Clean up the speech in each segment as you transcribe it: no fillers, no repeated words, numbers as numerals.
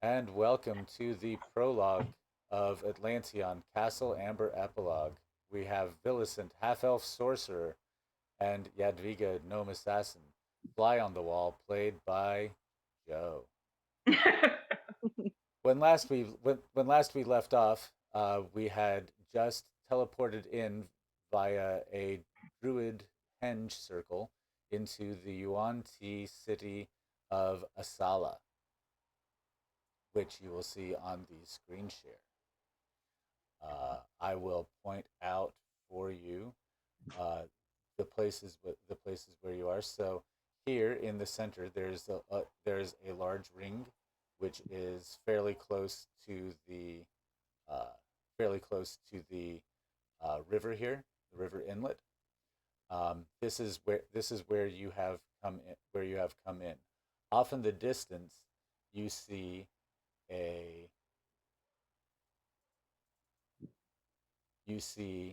And welcome to the prologue of Atlanteon Castle Amber Epilogue. We have Villicent, half elf sorcerer, and Yadwiga, gnome assassin. Fly on the wall, played by Joe. When last we left off, we had just teleported in via a druid henge circle into the Yuan-Ti city of Asala, which you will see on the screen share. I will point out for you uh, the places where you are. So here in the center, there's a large ring, which is uh, fairly close to the river here, the river inlet. This is where you have come in. Off in the distance, you see a you see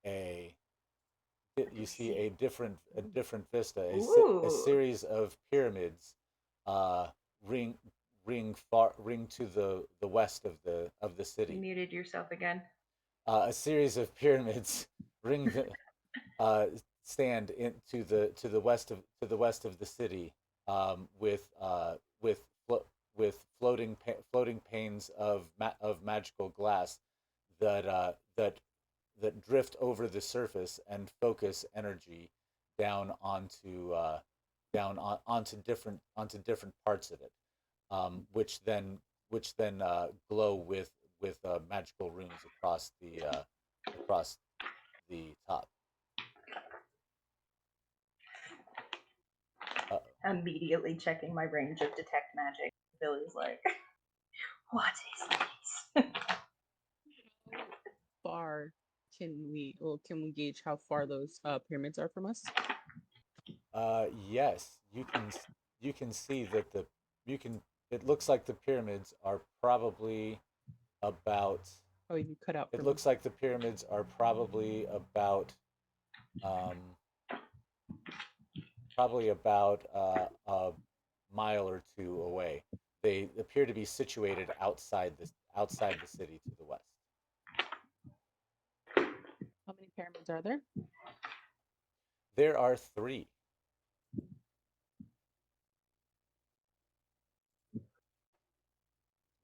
a you see a different vista, a Ooh. series of pyramids, uh, ring ring to the west of the You city. muted yourself again. A series of pyramids ring the uh, stand to the west of the city, with floating panes of magical glass that drift over the surface and focus energy down onto different parts of it, which then glow with magical runes across the top. Uh, Immediately checking my range of detect magic. Billy's like, what is this? Far can we gauge how far those pyramids are from us? yes, you can see that the you can. It looks like the pyramids are probably about. Oh, you cut out It for me. looks like the pyramids are um, probably about a mile or two away. They appear to be situated outside the city to the west. How many pyramids are there? There are three.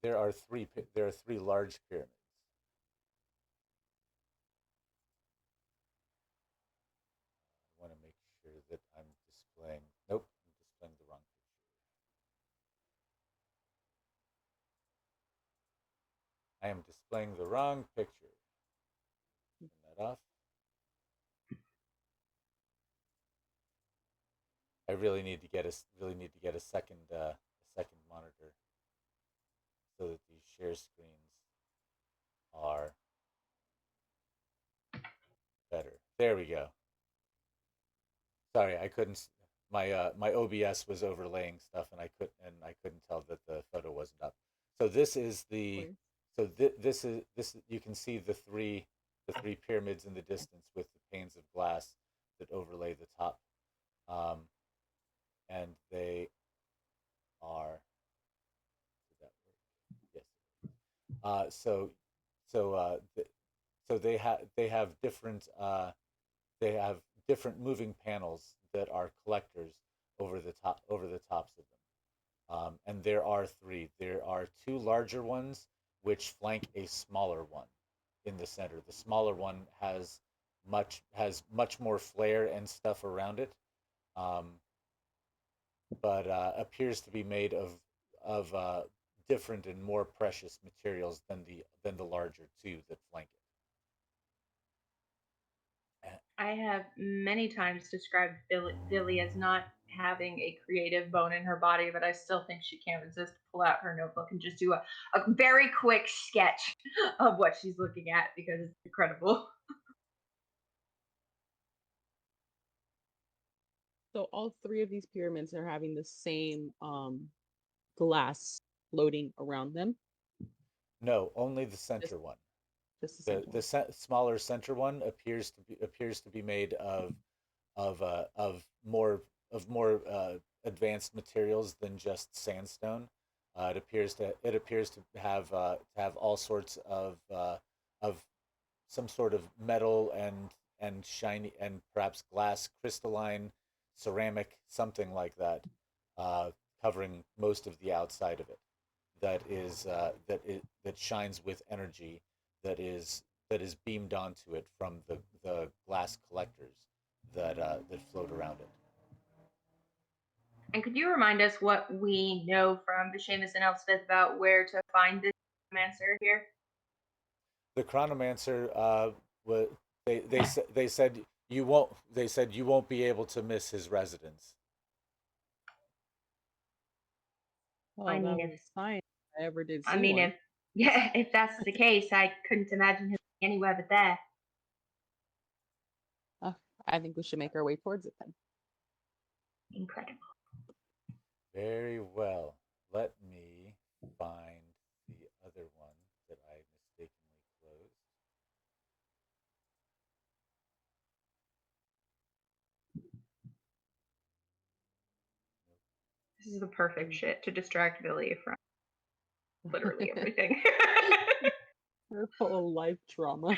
There are three large pyramids. I want to make sure that I'm displaying. Nope, I'm displaying the wrong picture. I am displaying the wrong picture. Turn that off. I really need to get a second monitor so that these share screens are better. There we go. Sorry, I couldn't. My OBS was overlaying stuff, and I couldn't tell that the photo wasn't up. So this is the Where? so this you can see the three pyramids in the distance with the panes of glass that overlay the top, um, and they are. Did that work? Yes. So they have different moving panels that are collectors over the tops of them. And there are three. There are two larger ones which flank a smaller one in the center. The smaller one has much more flair and stuff around it, um, but appears to be made of different and more precious materials than the larger two that flank it. I have many times described Billy as not having a creative bone in her body, but I still think she can't resist to pull out her notebook and just do a very quick sketch of what she's looking at because it's incredible. So all three of these pyramids are having the same glass floating around them. No, only the Just center one. Just the The center one. smaller center one appears to be made of more advanced materials than just sandstone. It appears to have all sorts of some sort of metal and shiny and perhaps glass, crystalline, ceramic, something like that, uh, covering most of the outside of it. That shines with energy that is beamed onto it from the glass collectors that float around it. And could you remind us what we know from Seamus and Elspeth about where to find this Chronomancer here? The Chronomancer, wa- they said you won't be able to miss his residence. Oh, I that mean, was a sign if I ever did I see mean, one. if yeah, if that's the case, I couldn't imagine him anywhere but there. Uh, I think we should make our way towards it then. Incredible. Very well. Let me find the other one that I mistakenly closed. This is the perfect Mm. shit to distract Billy from literally everything. Her whole life trauma.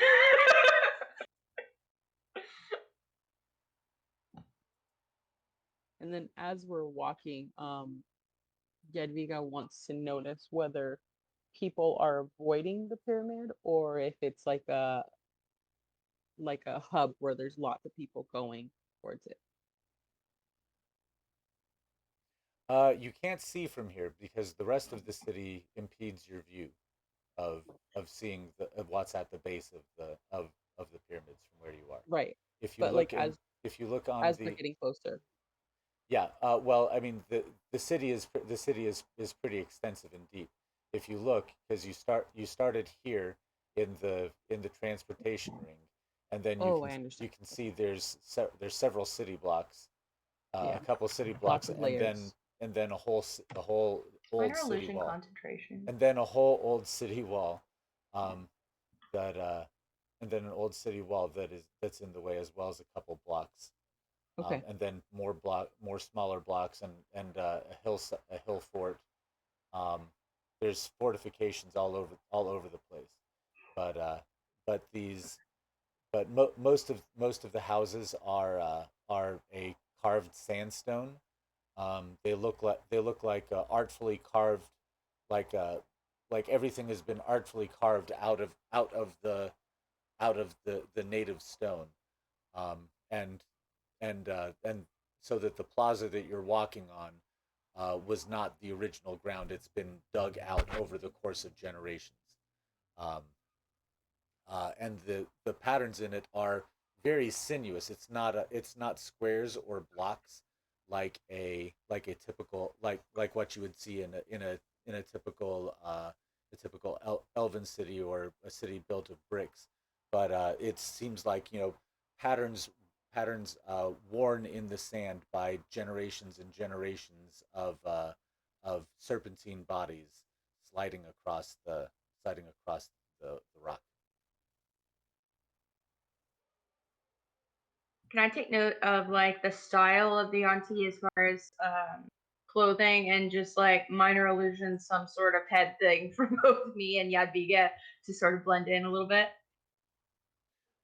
And then as we're walking, Yadviga wants to notice whether people are avoiding the pyramid or if it's like a hub where there's lots of people going towards it. You can't see from here because the rest of the city impedes your view of seeing of what's at the base of the pyramids from where you are. Right. If you But like look in, if you look on as they're the getting closer. yeah, well, I mean the city is pretty extensive and deep. If you look, because you started here in the transportation ring, and then Oh, I you understand. can see there's several city blocks, Yeah. a couple city blocks, Lots of layers. and then a whole old Minor city illusion wall, concentration. and then a whole old city wall, um, that and then an old city wall that's in the way as well as a couple blocks, Okay. and then more smaller blocks, and a hill fort. Um, there's fortifications all over the place, but these most of the houses are a carved sandstone. They look like artfully carved, like like everything has been artfully carved out of the native stone, and and so that the plaza that you're walking on was not the original ground. It's been dug out over the course of generations, um, and the patterns in it are very sinuous. It's not squares or blocks like a typical like what you would see in a typical elven city or a city built of bricks, but it seems like patterns worn in the sand by generations and generations of serpentine bodies sliding across the rock. Can I take note of like the style of the Yuan-Ti as far as clothing and just like minor illusions, some sort of head thing for both me and Yadviga to sort of blend in a little bit?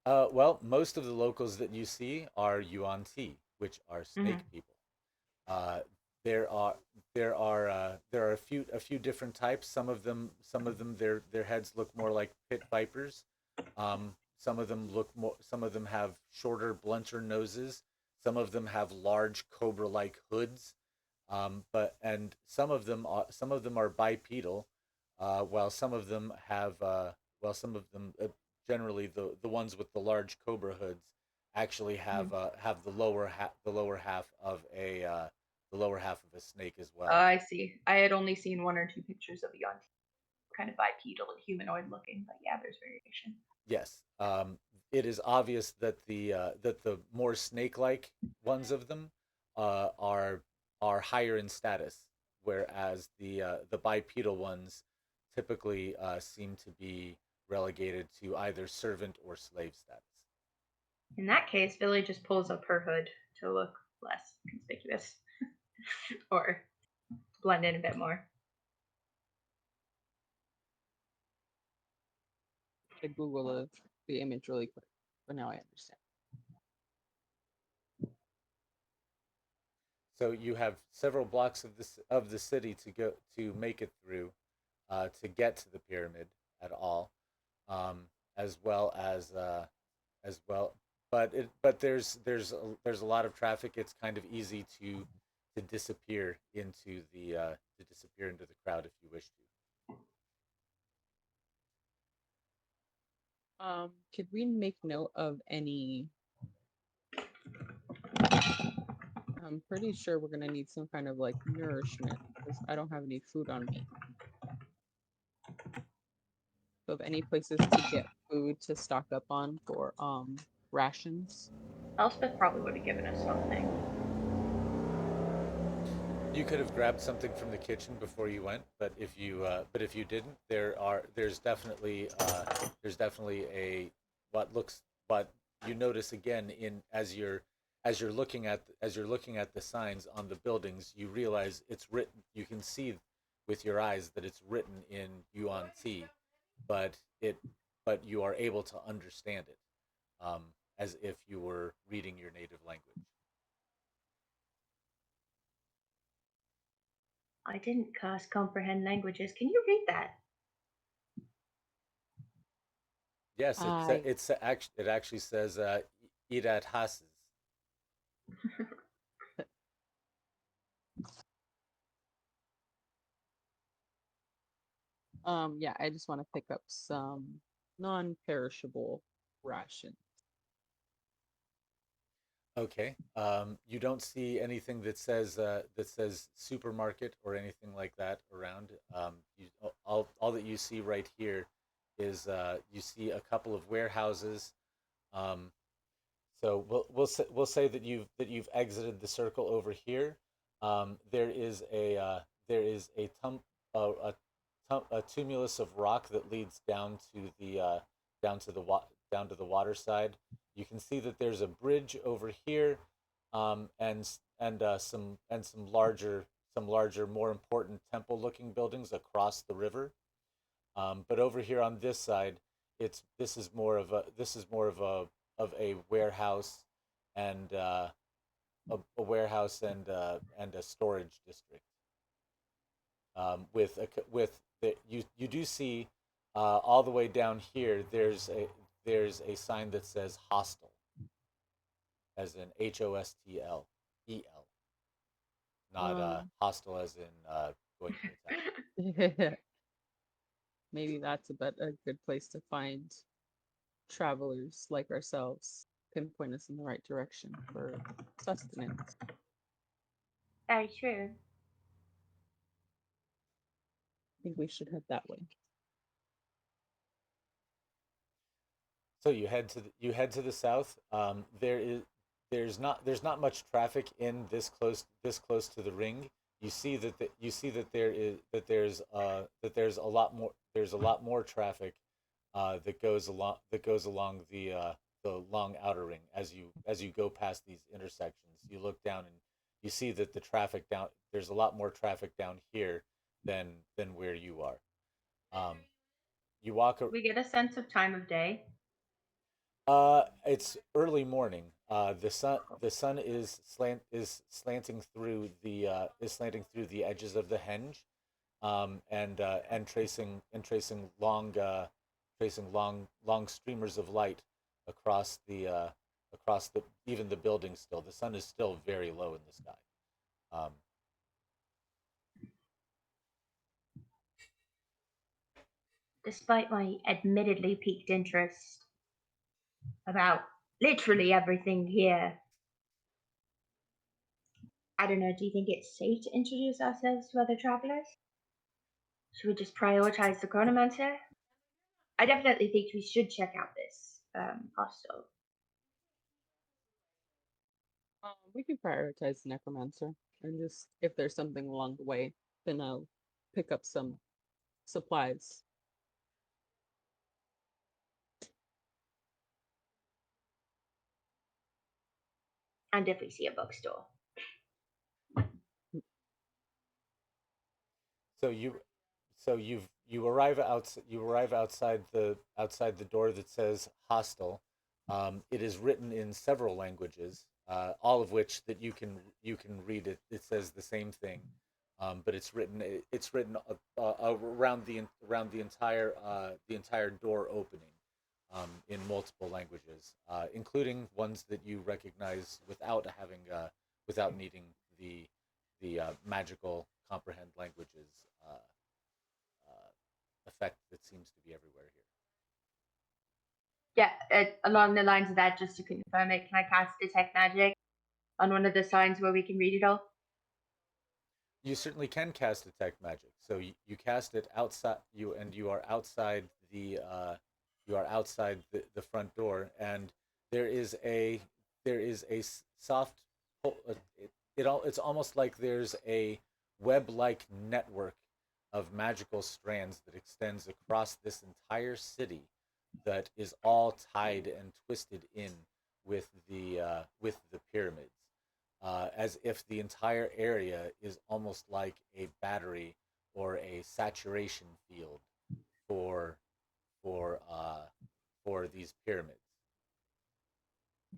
Well, most of the locals that you see are Yuan-Ti, which are snake Hmm. people. Uh, there are there are a few different types. Some of them their heads look more like pit vipers. Some of them have shorter, blunter noses. Some of them have large cobra-like hoods. But and some of them are bipedal, while some of them some of them generally the ones with the large cobra hoods actually have the lower half of the lower half of a snake as well. I see. I had only seen one or two pictures of a Yuan-Ti, kind of bipedal and humanoid looking, but yeah, there's variation. Yes, it is obvious that the more snake-like ones of them uh, are higher in status, whereas the bipedal ones typically seem to be relegated to either servant or slave status. In that case, Billy just pulls up her hood to look less conspicuous or blend in a bit more. I Google the image really quick, but now I understand. So you have several blocks of the city to go to make it through, to get to the pyramid at all, as well as well. But there's a lot of traffic. It's kind of easy to disappear into the crowd if you wish to. Could we make note of any? I'm pretty sure we're gonna need some kind of like nourishment because I don't have any food on me. So, of any places to get food to stock up on for rations. Elspeth probably would have given us something. You could have grabbed something from the kitchen before you went, but if you didn't, there's definitely a what you notice again in as you're looking at the signs on the buildings, you realize it's written. You can see with your eyes that it's written in Yuan-Ti, but you are able to understand it, as if you were reading your native language. I didn't cast comprehend languages. Can you read that? Yes, I it actually says Irat Hases. yeah, I just want to pick up some non-perishable rations. Okay. You don't see anything that says supermarket or anything like that around. All that you see right here is you see a couple of warehouses. Um, so we'll say that you've exited the circle over here. There is a tumulus of rock that leads down to down to the water side. You can see that there's a bridge over here, and some larger, more important temple-looking buildings across the river. But over here on this side, it's this is more of a warehouse and a warehouse and a storage district. With the you do see all the way down here. There's a sign that says hostel, as in HOSTLEL, not hostel as in going to attack. Maybe that's a good place to find travelers like ourselves, pinpoint us in the right direction for sustenance. Very true. I think we should head that way. So you head to the south. There's not much traffic in this close to the ring. You see that there's a lot more traffic that goes along the long outer ring as you go past these intersections. You look down and you see that the traffic down there's a lot more traffic down here than where you are. Um, you walk. We get a sense of time of day. It's early morning. The sun is slanting through the edges of the henge, and tracing long streamers of light across the even the building. Still, the sun is still very low in the sky. Um, Despite my admittedly piqued interest about literally everything here, I don't know, do you think it's safe to introduce ourselves to other travelers? Should we just prioritize the Chronomancer? I definitely think we should check out this hostel. We can prioritize necromancer, and just if there's something along the way, then I'll pick up some supplies. And if we see a bookstore. So you arrive outside the door that says hostel. It is written in several languages, all of which that you can read it. It says the same thing, but it's written around the entire door opening, in multiple languages, including ones that you recognize without needing the magical comprehend languages effect that seems to be everywhere here. Yeah, along the lines of that, just to confirm it, can I cast Detect Magic on one of the signs where we can read it all? You certainly can cast Detect Magic. So you cast it outside you are outside the front door, and there is a soft it's almost like there's a web-like network of magical strands that extends across this entire city that is all tied and twisted in with the pyramids, as if the entire area is almost like a battery or a saturation field for for uh, for these pyramids.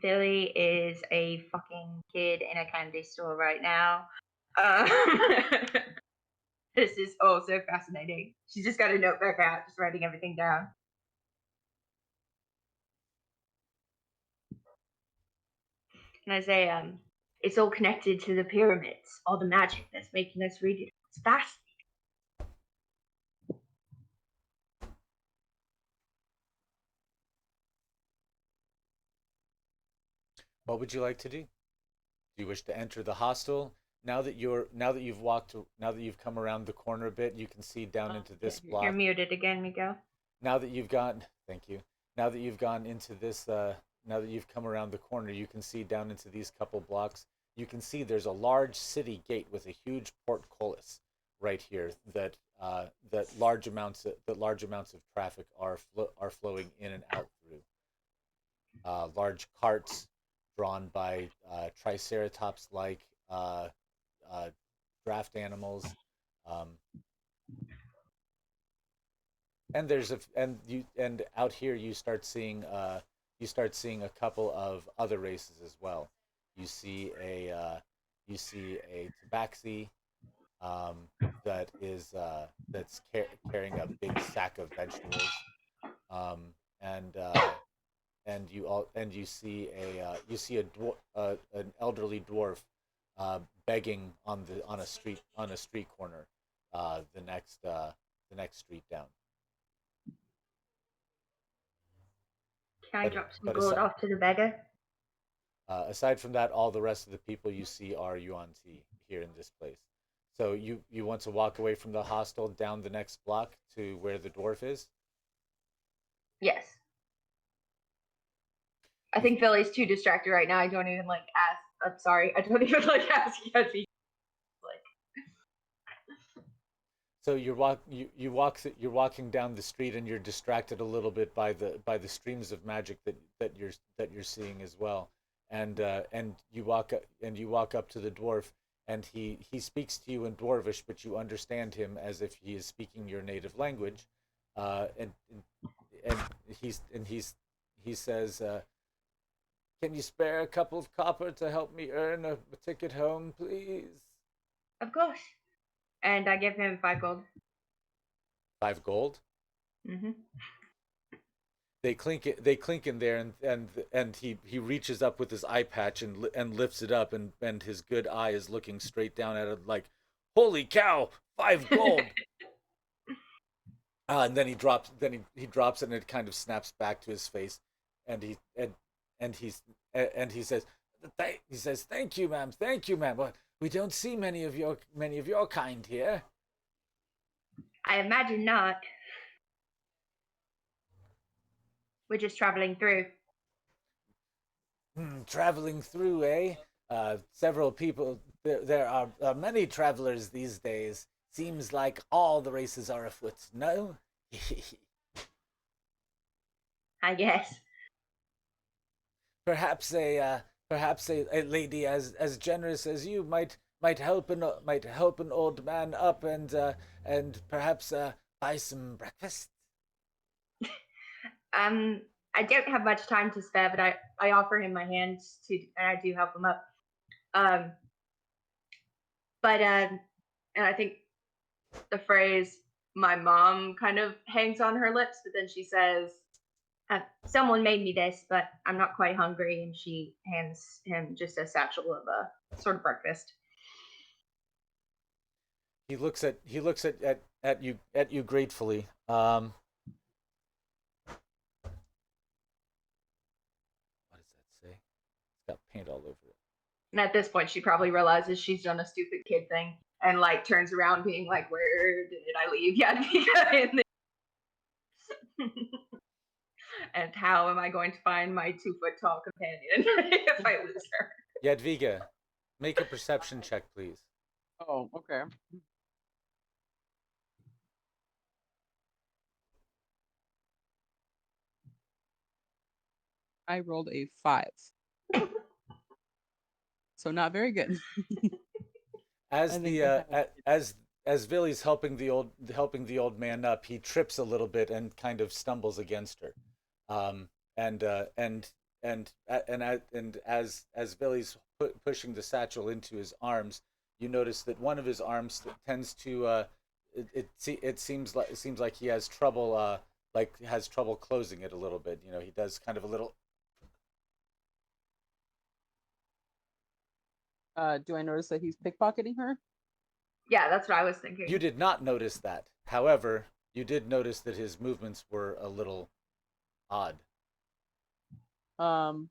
Billy is a fucking kid in a candy store right now. Um, this is so fascinating. She's just got a notebook out, just writing everything down. And I say, it's all connected to the pyramids, all the magic that's making us read it. It's fascinating. What would you like to do? Do you wish to enter the hostel? Now that you've come around the corner a bit, you can see down into this You're block. muted again, Miko. Now that you've gone, thank you. Now that you've gone into this, now that you've come around the corner, you can see down into these couple blocks. You can see there's a large city gate with a huge portcullis right here that large amounts of traffic are flowing in and out through. Large carts drawn by triceratops-like uh, draft animals. Um, and there's a and you and out here you start seeing a couple of other races as well. You see a tabaxi, um, that's carrying a big sack of vegetables, um, and you see an elderly dwarf begging on a street corner, the next street down. Can I But drop some but gold off to the beggar? aside from that, all the rest of the people you see are Yuan-Ti here in this place. So you want to walk away from the hostel down the next block to where the dwarf is? Yes. I think Billy's too distracted right now. I don't even ask. I'm sorry. I don't even ask yet. So you're walking down the street and you're distracted a little bit by the streams of magic that you're seeing as well, and you walk up to the dwarf, and he speaks to you in dwarvish, but you understand him as if he is speaking your native language, and he says, "Can you spare a couple of copper to help me earn a ticket home, please?" Of course. And I give him 5 gold. 5 gold. Mm-hmm. They clink in there, and he reaches up with his eye patch and lifts it up, and his good eye is looking straight down at it like, holy cow, 5 gold. And then he drops it, and it kind of snaps back to his face, and he says, thank you, ma'am, thank you, ma'am. But we don't see many of your kind here. I imagine not. We're just traveling through. Traveling through, eh? Several people. There are many travelers these days. Seems like all the races are afoot. No. I guess. Perhaps Perhaps a lady as generous as you might help an old man up and perhaps buy some breakfast. Um, I don't have much time to spare, but I offer him my hand and I do help him up. Um, but and I think the phrase "my mom" kind of hangs on her lips, but then she says, "Someone made me this, but I'm not quite hungry," and she hands him just a satchel of a sort of breakfast. He looks at you gratefully. What does that say? It's got paint all over it. And at this point, she probably realizes she's done a stupid kid thing and like turns around, being like, "Where did I leave Yadwiga?" And how am I going to find my 2 foot tall companion if I lose her? Yadviga, make a perception check, please. Oh, okay. I rolled a 5. So not very good. As I think the I have a as Villy's helping the old man up, he trips a little bit and kind of stumbles against her, um, and as Villy's pushing the satchel into his arms, you notice that one of his arms tends to it seems like he has trouble closing it a little bit. You know, he does kind of a little. Do I notice that he's pickpocketing her? Yeah, that's what I was You thinking. did not notice that. However, you did notice that his movements were a little odd. Um,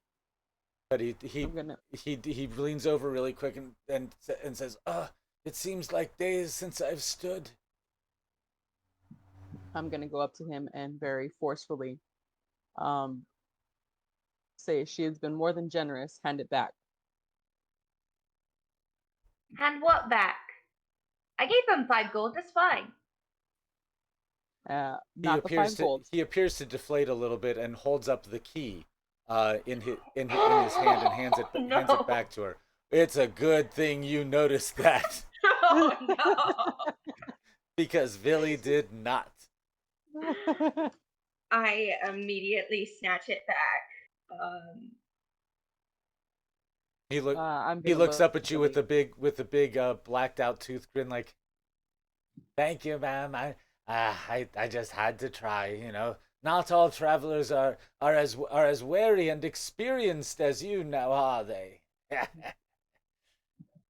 But he I'm gonna he leans over really quick and says, it seems like days since I've stood." I'm gonna go up to him and very forcefully um say she has been more than generous. Hand it back. And what back? I gave him 5 gold, that's fine. He Not the appears five to gold. he appears to deflate a little bit and holds up the key in his hand and hands it No. back to her. It's a good thing you noticed that Oh no. because Villy did not. I immediately snatch it back. He look I'm he gonna looks look up at at you with Billy. a big blacked out tooth grin like, "Thank you, ma'am. I just had to try. Not all travelers are as wary and experienced as you now, are they?"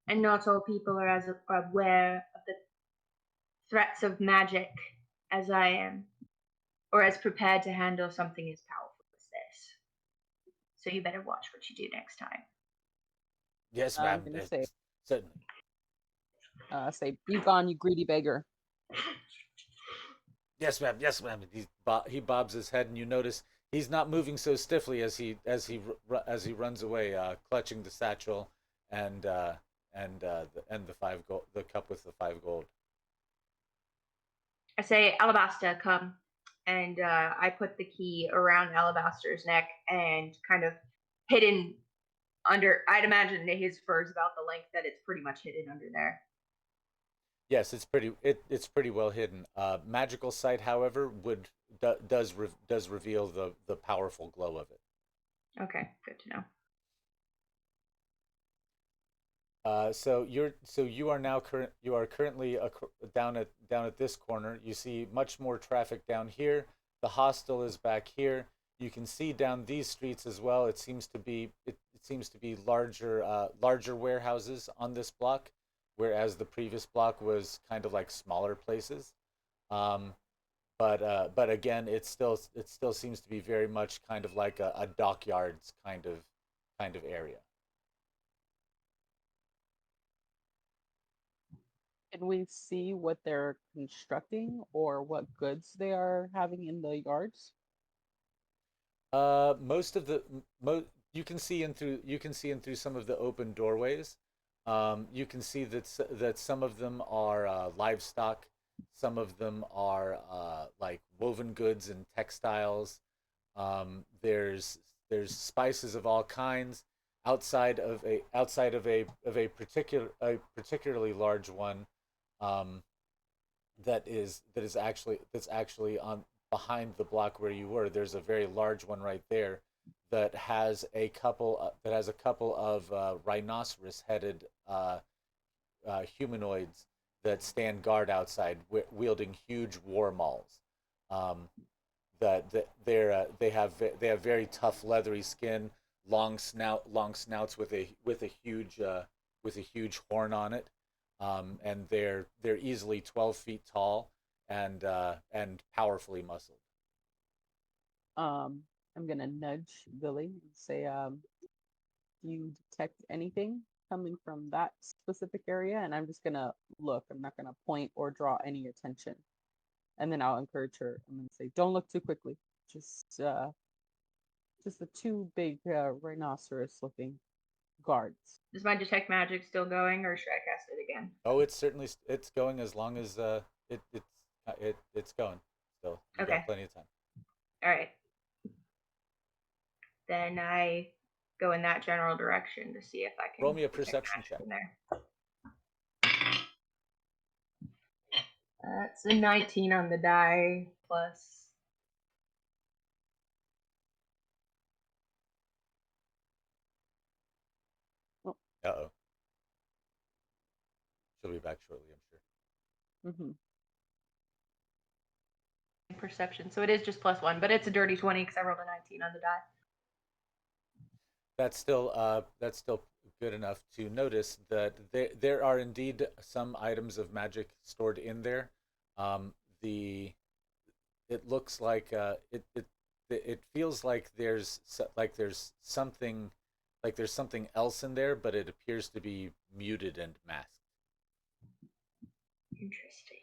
And not all people are as aware of the threats of magic as I am, or as prepared to handle something as powerful as this. So you better watch what you do next time. Yes, I'm ma'am. gonna say, Certainly. be gone, you greedy beggar. Yes, ma'am. Yes, ma'am. He bobs his head, and you notice he's not moving so stiffly as he runs away, clutching the satchel and the 5 gold, the cup with the 5 gold. I say, Alabaster, come. And I put the key around Alabaster's neck and kind of hidden under. I'd imagine that his fur is about the length that it's pretty much hidden under there. Yes, it's pretty well hidden. Magical sight, however, does reveal the powerful glow of it. Okay, good to know. You are currently down at this corner. You see much more traffic down here. The hostel is back here. You can see down these streets as well. It seems to be larger warehouses on this block, whereas the previous block was kind of like smaller places. Um, but again, it still seems to be very much kind of like a dockyards kind of area. Can we see what they're constructing or what goods they are having in the yards? Most of the you can see in through some of the open doorways. You can see that some of them are livestock, some of them are like woven goods and textiles. There's spices of all kinds. outside of a particularly large one, um, that's actually on behind the block where you were. There's a very large one right there that has a couple of rhinoceros-headed humanoids that stand guard outside, wielding huge war mauls. Um, they have very tough leathery skin, long snouts with a huge horn on it, and they're easily 12 feet tall and powerfully muscled. Um, I'm gonna nudge Billy and say, do you detect anything coming from that specific area? And I'm just gonna look. I'm not gonna point or draw any attention. And then I'll encourage her. I'm gonna say, don't look too quickly. Just the two big rhinoceros-looking guards. Is my detect magic still going, or should I cast it again? Oh, it's going as long as it's going. Still, you Okay. got plenty of time. All right. Then I go in that general direction to see if I can Roll me a detect perception magic check. in there. That's a 19 on the die plus. Uh-oh. She'll be back shortly, I'm sure. Mm-hmm. Perception. So it is just +1, but it's a dirty 20 because I rolled a 19 on the die. That's still good enough to notice that there are indeed some items of magic stored in there. The It looks like it feels like there's something else in there, but it appears to be muted and masked. Interesting.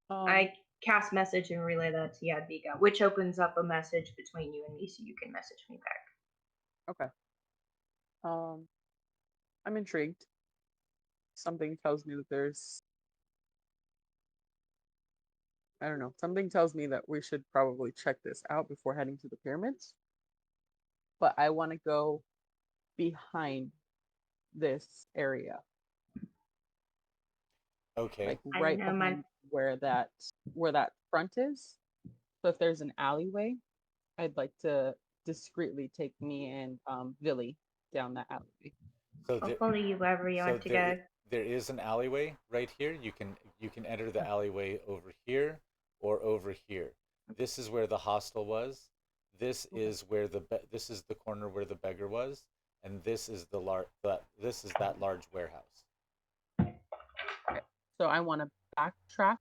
Um, I cast message and relay that to Yadwiga, which opens up a message between you and me so you can message me back. okay. I'm intrigued. Something tells me that I don't know. Something tells me that we should probably check this out before heading to the pyramids. But I want to go behind this area, Okay. like I right know my behind where that front is. So if there's an alleyway, I'd like to discreetly take me and Villy down that alleyway. So I'll there, follow you wherever you so want to go. there is an alleyway right here. You can enter the alleyway over here or over here. This is where the hostel was. This Okay. is this is the corner where the beggar was, and this is that large warehouse. Okay. So I want to backtrack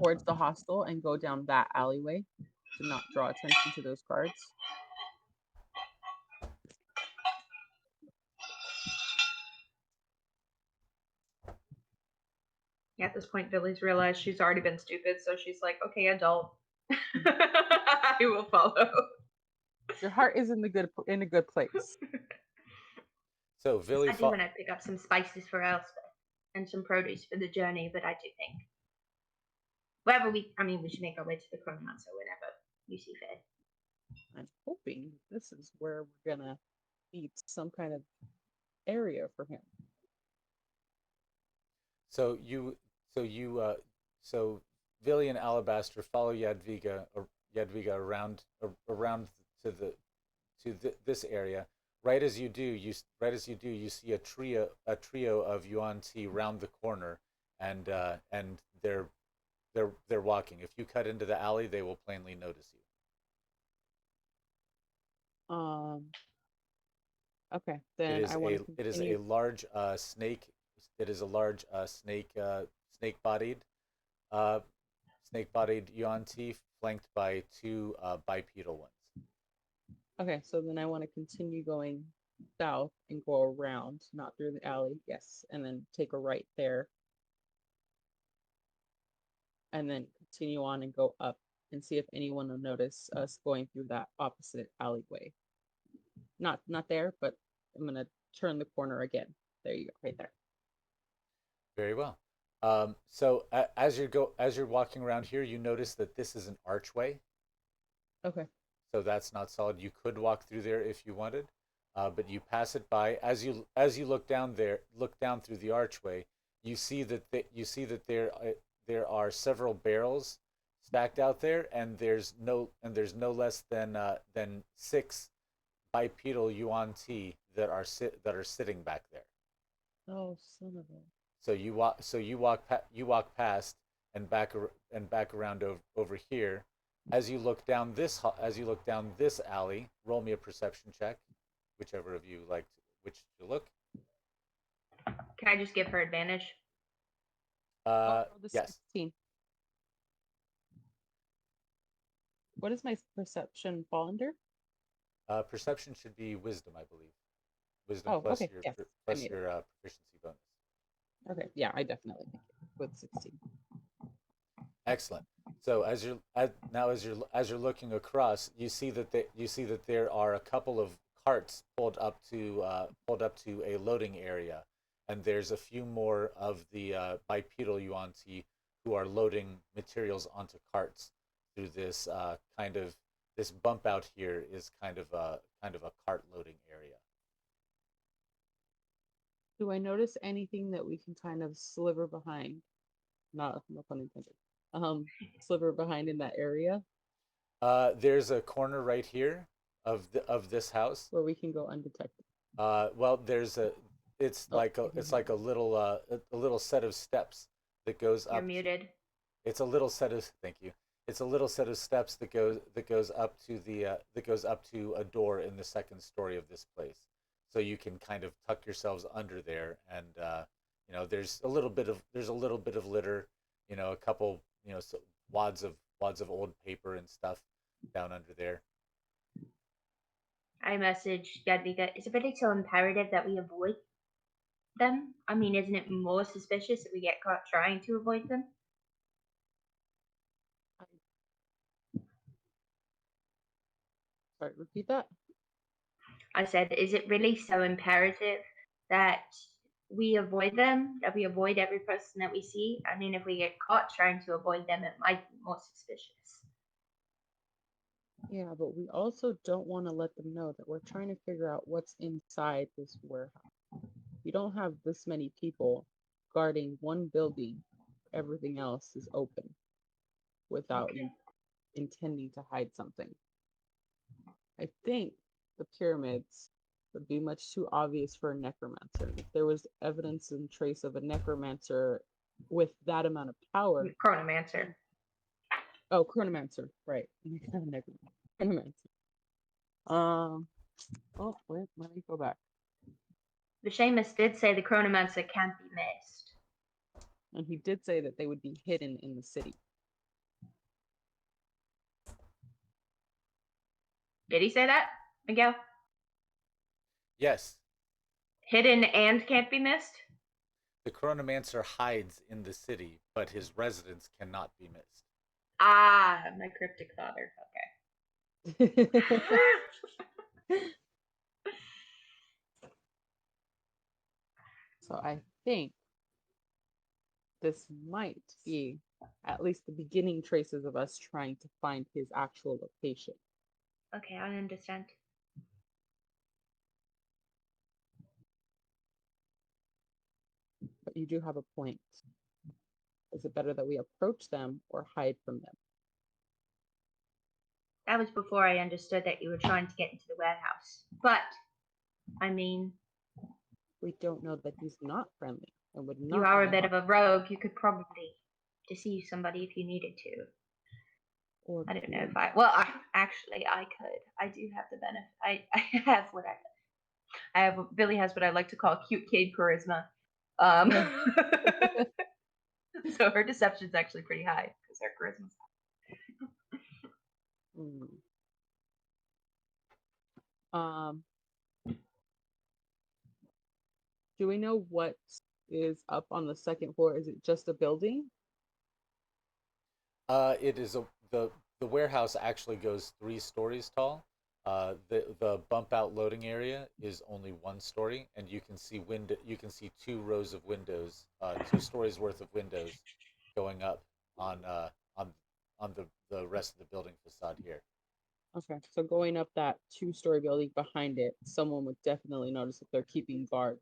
towards the hostel and go down that alleyway to not draw attention to those guards. At this point, Billy's realized she's already been stupid, so she's like, okay, adult. I will follow. Your heart is in a good place. So I do want to pick up some spices for Elspeth and some produce for the journey, but I do think we should make our way to the Chronomancer whenever you see fit. I'm hoping this is where we're gonna meet some kind of area for him. So you, so you, so Villy and Alabaster follow Yadviga around this area. Right as you do, you see a trio of Yuan-Ti round the corner, and they're walking. If you cut into the alley, they will plainly notice you. Um. Okay, It then is I want a to it is continue. a large snake. It is a large snake-bodied uh, snake-bodied Yuan-Ti flanked by two bipedal ones. Okay, so then I want to continue going south and go around, not through the alley. Yes, and then take a right there, and then continue on and go up and see if anyone will notice us going through that opposite alleyway. Not there, but I'm gonna turn the corner again. There you go, right there. Very well. So as you're walking around here, you notice that this is an archway. Okay. So that's not solid. You could walk through there if you wanted. but you pass it by. As you look down there, look down through the archway, you see that there are several barrels stacked out there, and there's no less than six bipedal Yuan-Ti that are sitting back there. Oh, son of a. You walk past and back around over here. As you look down this alley, roll me a perception check, whichever of you like which to look. Can I just give her advantage? Oh, the Yes. 16. What does my perception fall under? Perception should be wisdom, I believe. Wisdom Oh, okay. Yes, I plus made your proficiency bonus. Okay, yeah, I definitely make it with 16. Excellent. So as you're looking across, you see that there are a couple of carts pulled up to a loading area, and there's a few more of the bipedal Yuan-Ti who are loading materials onto carts through this bump out here is kind of a cart loading area. Do I notice anything that we can kind of sliver behind? Not, no pun intended. Sliver behind in that area There's a corner right here of this house. where we can go undetected. Well, there's a Oh, it's like a little set of steps that goes You're up. muted. It's a little set of thank you. It's a little set of steps that goes up to that goes up to a door in the second story of this place. So you can kind of tuck yourselves under there, and there's a little bit of litter, a couple wads of old paper and stuff down under there. I messaged Yadwiga. Is it really so imperative that we avoid them? I mean, isn't it more suspicious if we get caught trying to avoid them? Sorry, repeat that. I said, is it really so imperative that we avoid them, that we avoid every person that we see? I mean, if we get caught trying to avoid them, it might be more suspicious. Yeah, but we also don't want to let them know that we're trying to figure out what's inside this warehouse. We don't have this many people guarding one building. Everything else is open without Okay. intending to hide something. I think the pyramids would be much too obvious for a necromancer. If there was evidence and trace of a necromancer with that amount of power. Chronomancer. Oh, Chronomancer, right. Not a necromancer. Chronomancer. Oh, wait, let me go back. The Seamus did say the Chronomancer can't be missed. And he did say that they would be hidden in the city. Did he say that, Miguel? Yes, Hidden and can't be missed? the Chronomancer hides in the city, but his residence cannot be missed. Ah, my cryptic father. Okay. So I think this might be at least the beginning traces of us trying to find his actual location. Okay, I understand. But you do have a point. Is it better that we approach them or hide from them? That was before I understood that you were trying to get into the warehouse. But, I mean, We don't know that he's not friendly and would not. you are a bit of a rogue. You could probably deceive somebody if you needed to. Or I don't know if I. Well, actually, I could. I do have the benefit. I have what I have. Billy has what I like to call cute kid charisma. So her deception's actually pretty high because her charisma's high. Do we know what is up on the second floor? Is it just a building? It is the warehouse actually goes 3 stories tall. The bump out loading area is only 1 story, and you can see 2 rows of windows, 2 stories worth of windows going up on the rest of the building facade here. Okay, so going up that two-story building behind it, someone would definitely notice if they're keeping guard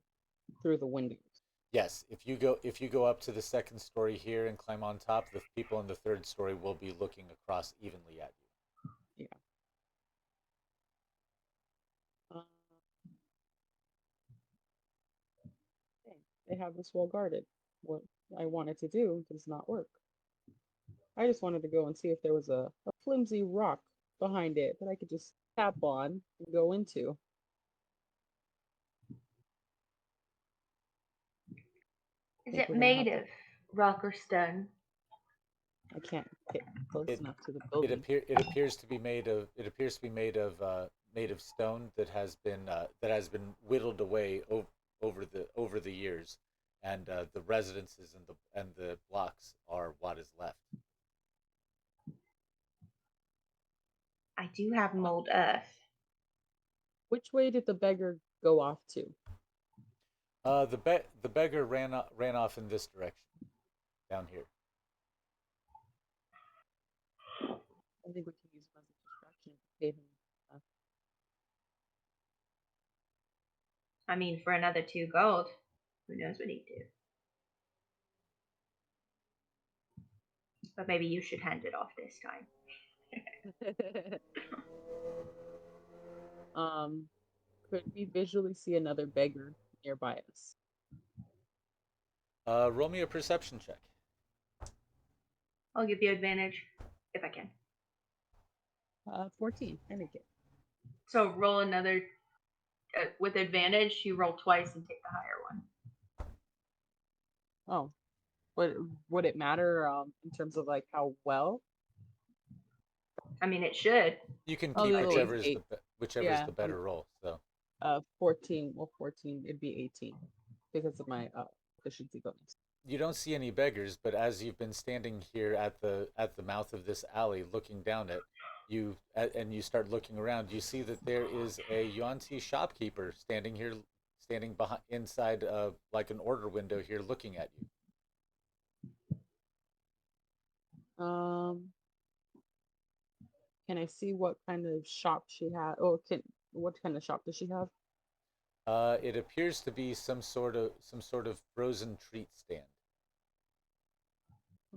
through the windows. Yes, if you go up to the second story here and climb on top, the people in the third story will be looking across evenly at Yeah. Uh, okay, they have this well guarded. What I wanted to do does not work. I just wanted to go and see if there was a flimsy rock behind it that I could just tap on and go into. I Is think it we're gonna made have to. of rock or stone? I can't get close you. enough to the It building. appears to be made of stone that has been whittled away over the years, and the residences and the blocks are what is left. I do have mold earth. Which way did the beggar go off to? The beggar ran off in this direction down here. I think we can use him as a distraction. Pay him. I mean, for another 2 gold, who knows what he'd do? But maybe you should hand it off this time. um, could we visually see another beggar nearby us? Roll me a perception check. I'll give you advantage if I can. 14. I make it. So roll another with advantage. You roll twice and take the higher one. Oh, would it matter in terms of like how well? I mean, it should. You can Oh, keep the other one's 8. whichever is Yeah, the better roll. So 14. Well, 14. It'd be 18 because of my efficiency bonus. you don't see any beggars, but as you've been standing here at the mouth of this alley, looking down it, and you start looking around, you see that there is a Yuan-Ti shopkeeper standing here, standing behind inside like an order window here, looking at you. Can I see what kind of shop she had? Oh, what kind of shop does she have? It appears to be some sort of frozen treat stand,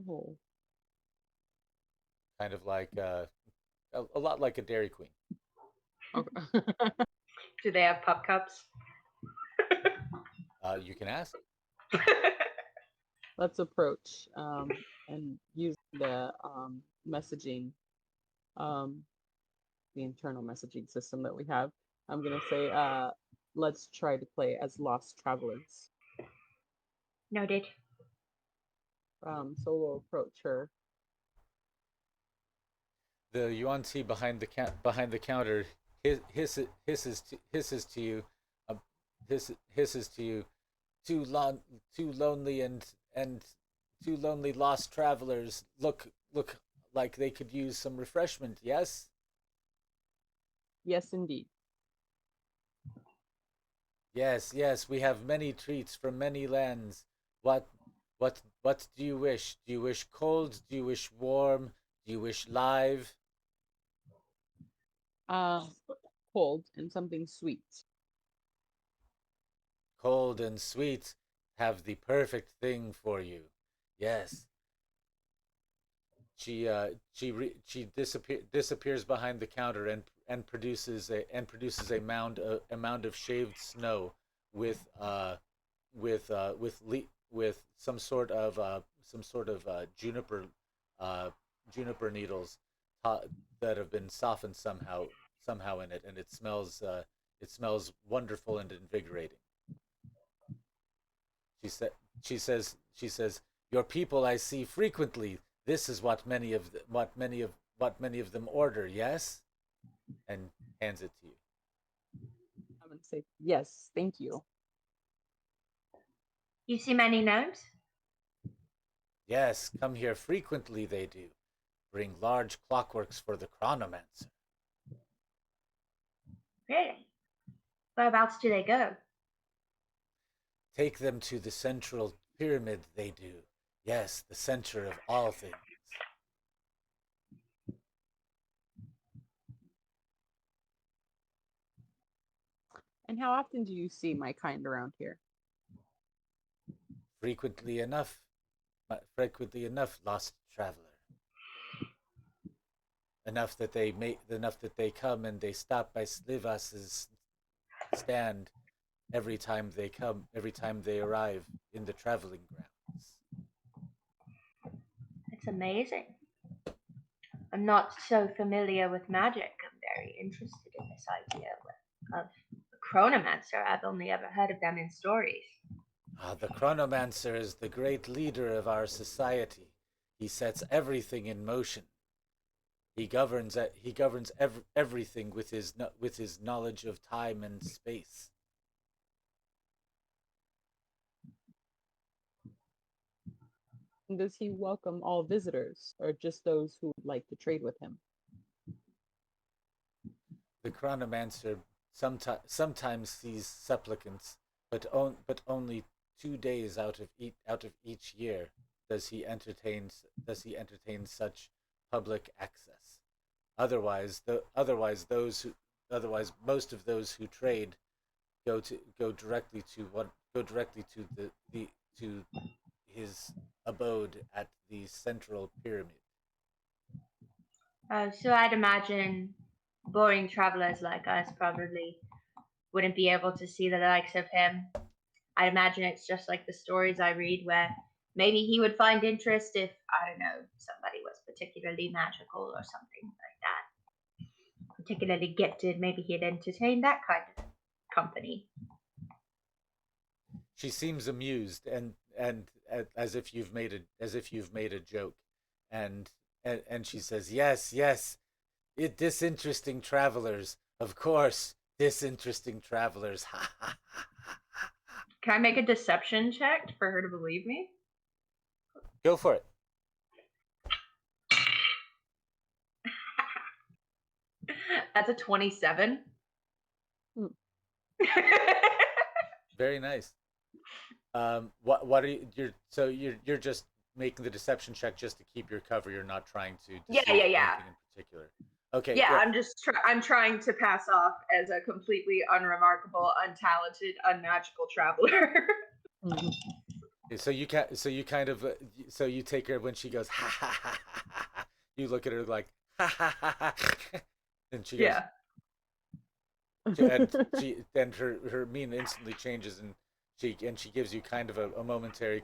Oh, kind of like a lot like a Dairy Queen. okay. Do they have pup cups? You can ask. Let's approach and use the messaging, um, the internal messaging system that we have. I'm gonna say, let's try to play as lost travelers. Noted. So we'll approach her. The Yuan-Ti behind the counter hisses to you, hisses to you. Too lonely and too lonely lost travelers look like they could use some refreshment. Yes. Yes, indeed. Yes. We have many treats from many lands. What do you wish? Do you wish cold? Do you wish warm? Do you wish live? Uh, Cold and something sweet. Cold and sweet have the perfect thing for you. Yes. She disappears behind the counter and produces a mound of shaved snow with with some sort of juniper needles that have been softened somehow in it, and it smells wonderful and invigorating. She said she says your people I see frequently. This is what many of them order. Yes, and hands it to you. I'm gonna say yes, thank you. You see many gnomes? Yes, come here frequently. They do bring large clockworks for the Chronomancer. Really? Whereabouts do they go? Take them to the central pyramid. They do. Yes, the center of all things. And how often do you see my kind around here? Frequently enough, frequently enough, lost traveler. Enough that they come and they stop by Slivas's stand every time they arrive in the traveling grounds. It's amazing. I'm not so familiar with magic. I'm very interested in this idea of a Chronomancer. I've only ever heard of them in stories. Ah, the Chronomancer is the great leader of our society. He sets everything in motion. He governs everything with his knowledge of time and space. And does he welcome all visitors or just those who would like to trade with him? The Chronomancer sometimes sees supplicants, but only 2 days out of each year does he entertain such public access. Otherwise most of those who trade go directly to the to his abode at the central pyramid. So I'd imagine boring travelers like us probably wouldn't be able to see the likes of him. I'd imagine it's just like the stories I read where maybe he would find interest if, I don't know, somebody was particularly magical or something like that. Particularly gifted, maybe he'd entertain that kind of company. She seems amused and as if you've made a joke, and and she says, "Yes, yes, disinteresting travelers, of course, disinteresting travelers." Ha ha ha ha ha. Can I make a deception check for her to believe me? Go for it. That's a 27. Hmm. Very nice. What are you? You're just making the deception check just to keep your cover. You're not trying to deceive Yeah. anything in particular. Okay, Yeah, good. I'm trying to pass off as a completely unremarkable, untalented, unmagical traveler. Mhm. So you can so you kind of so you take her when she goes ha ha ha ha ha. Ha. You look at her like ha ha ha ha, and she goes Yeah. and her mien instantly changes, and she gives you kind of a momentary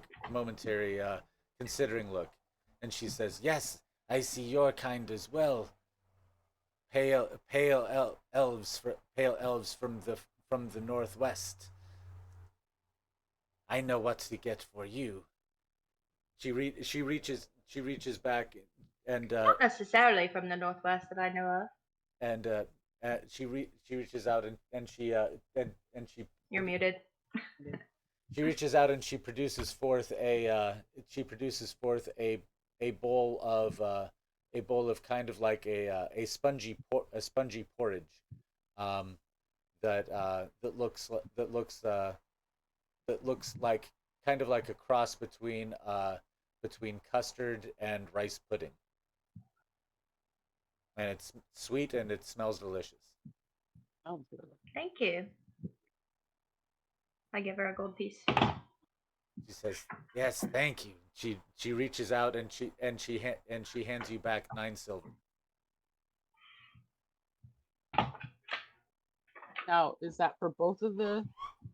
considering look, and she says, "Yes, I see your kind as well. Pale elves from the northwest. I know what to get for you." She reaches back and Not necessarily from the Northwest that I know of. and she reaches out and You're muted. she reaches out and she produces forth a a bowl of kind of like a spongy porridge, um, that looks like kind of like a cross between custard and rice pudding, and it's sweet and it smells delicious. Sounds good. Thank you. I give her a gold piece. She says, "Yes, thank you." She reaches out and she hands you back 9 silver. Now, is that for both of the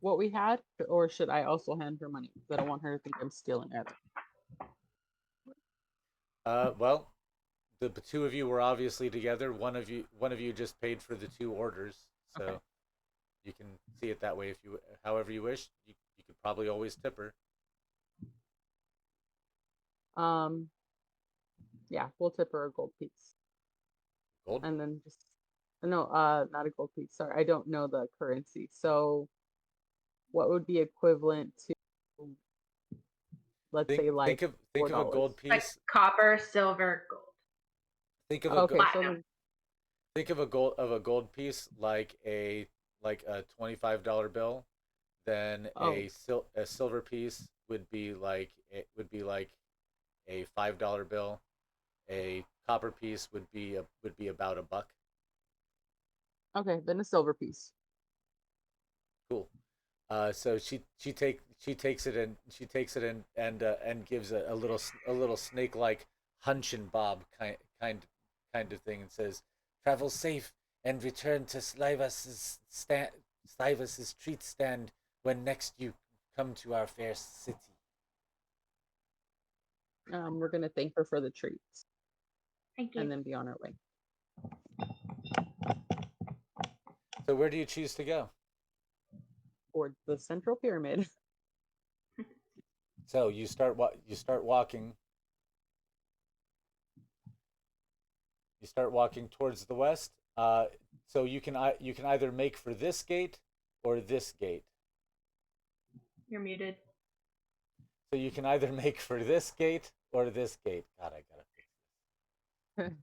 what we had, or should I also hand her money? Because I don't want her to think I'm stealing it. Well, the two of you were obviously together. One of you just paid for the two orders, Okay. so you can see it that way if you however you wish. You could probably always tip her. Um, yeah, we'll tip her a gold piece, Gold. and then just no, not a gold piece. Sorry, I don't know the currency. So, what would be equivalent to, let's say, like Think of a $4? gold Like piece. copper, silver, gold. Think of Okay, so Platinum. then, think of a gold piece like a $25 bill. Then oh, a silver piece would be like a $5 bill. A copper piece would be about a buck. okay, then a silver piece. So she takes it and gives a little snake like hunch and bob kind of thing and says, "Travel safe and return to Slivas's treat stand when next you come to our fair city." We're gonna thank her for the treats Thank you. and then be on our way. So where do you choose to go? Towards the central pyramid. So you start walking. You start walking towards the west. So you can either make for this gate or this gate. You're muted. So you can either make for this gate or this gate. God, I gotta fix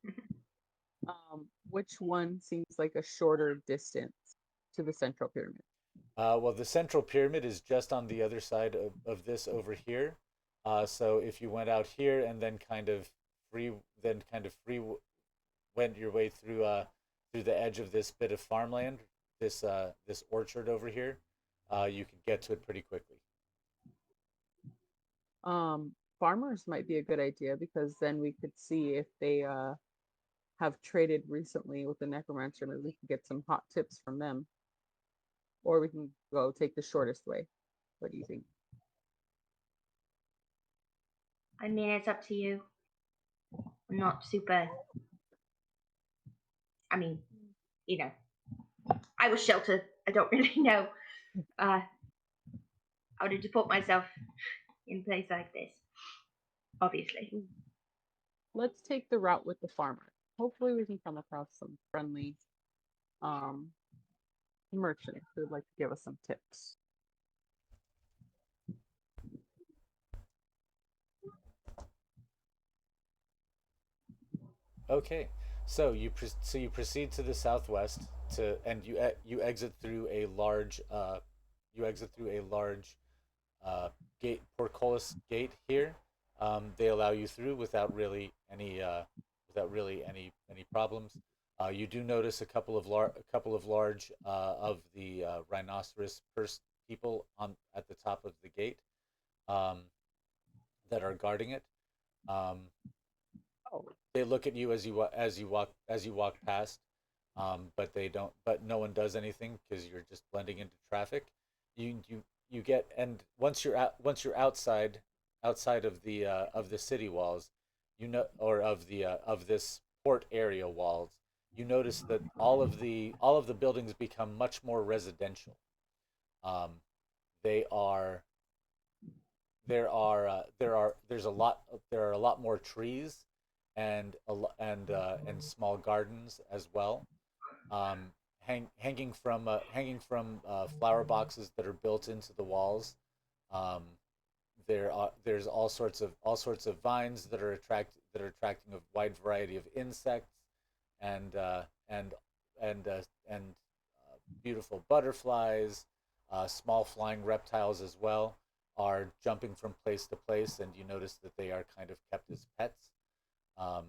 Which one seems like a shorter distance to the central pyramid? well, the central pyramid is just on the other side of this over here. So if you went out here and then kind of free went your way through the edge of this bit of farmland, this orchard over here, you could get to it pretty quickly. Farmers might be a good idea because then we could see if they have traded recently with the necromancer. Maybe we can get some hot tips from them, or we can go take the shortest way. What do you think? I mean, it's up to you. I'm not super. I mean, you know, I was sheltered. I don't really know how to deport myself in a place like this. Obviously. Let's take the route with the farmer. Hopefully, we can come across some friendly um, merchants who would like to give us some tips. Okay, so you proceed to the southwest and you exit through a large gate, portcullis gate here. They allow you through without really any problems. You do notice a couple of large of the rhinoceros purse people on at the top of the gate um, that are guarding it. Um, Oh, they look at you as you walk past, but they don't. But no one does anything because you're just blending into traffic. You get and once you're outside of the city walls, you know, or of this port area walls, you notice that all of the buildings become much more residential. Um, they are there are a lot more trees and small gardens as well, hanging from flower boxes that are built into the walls. um, there's all sorts of vines that are attracting a wide variety of insects and uh, and and beautiful butterflies, small flying reptiles as well are jumping from place to place, and you notice that they are kind of kept as pets. Um,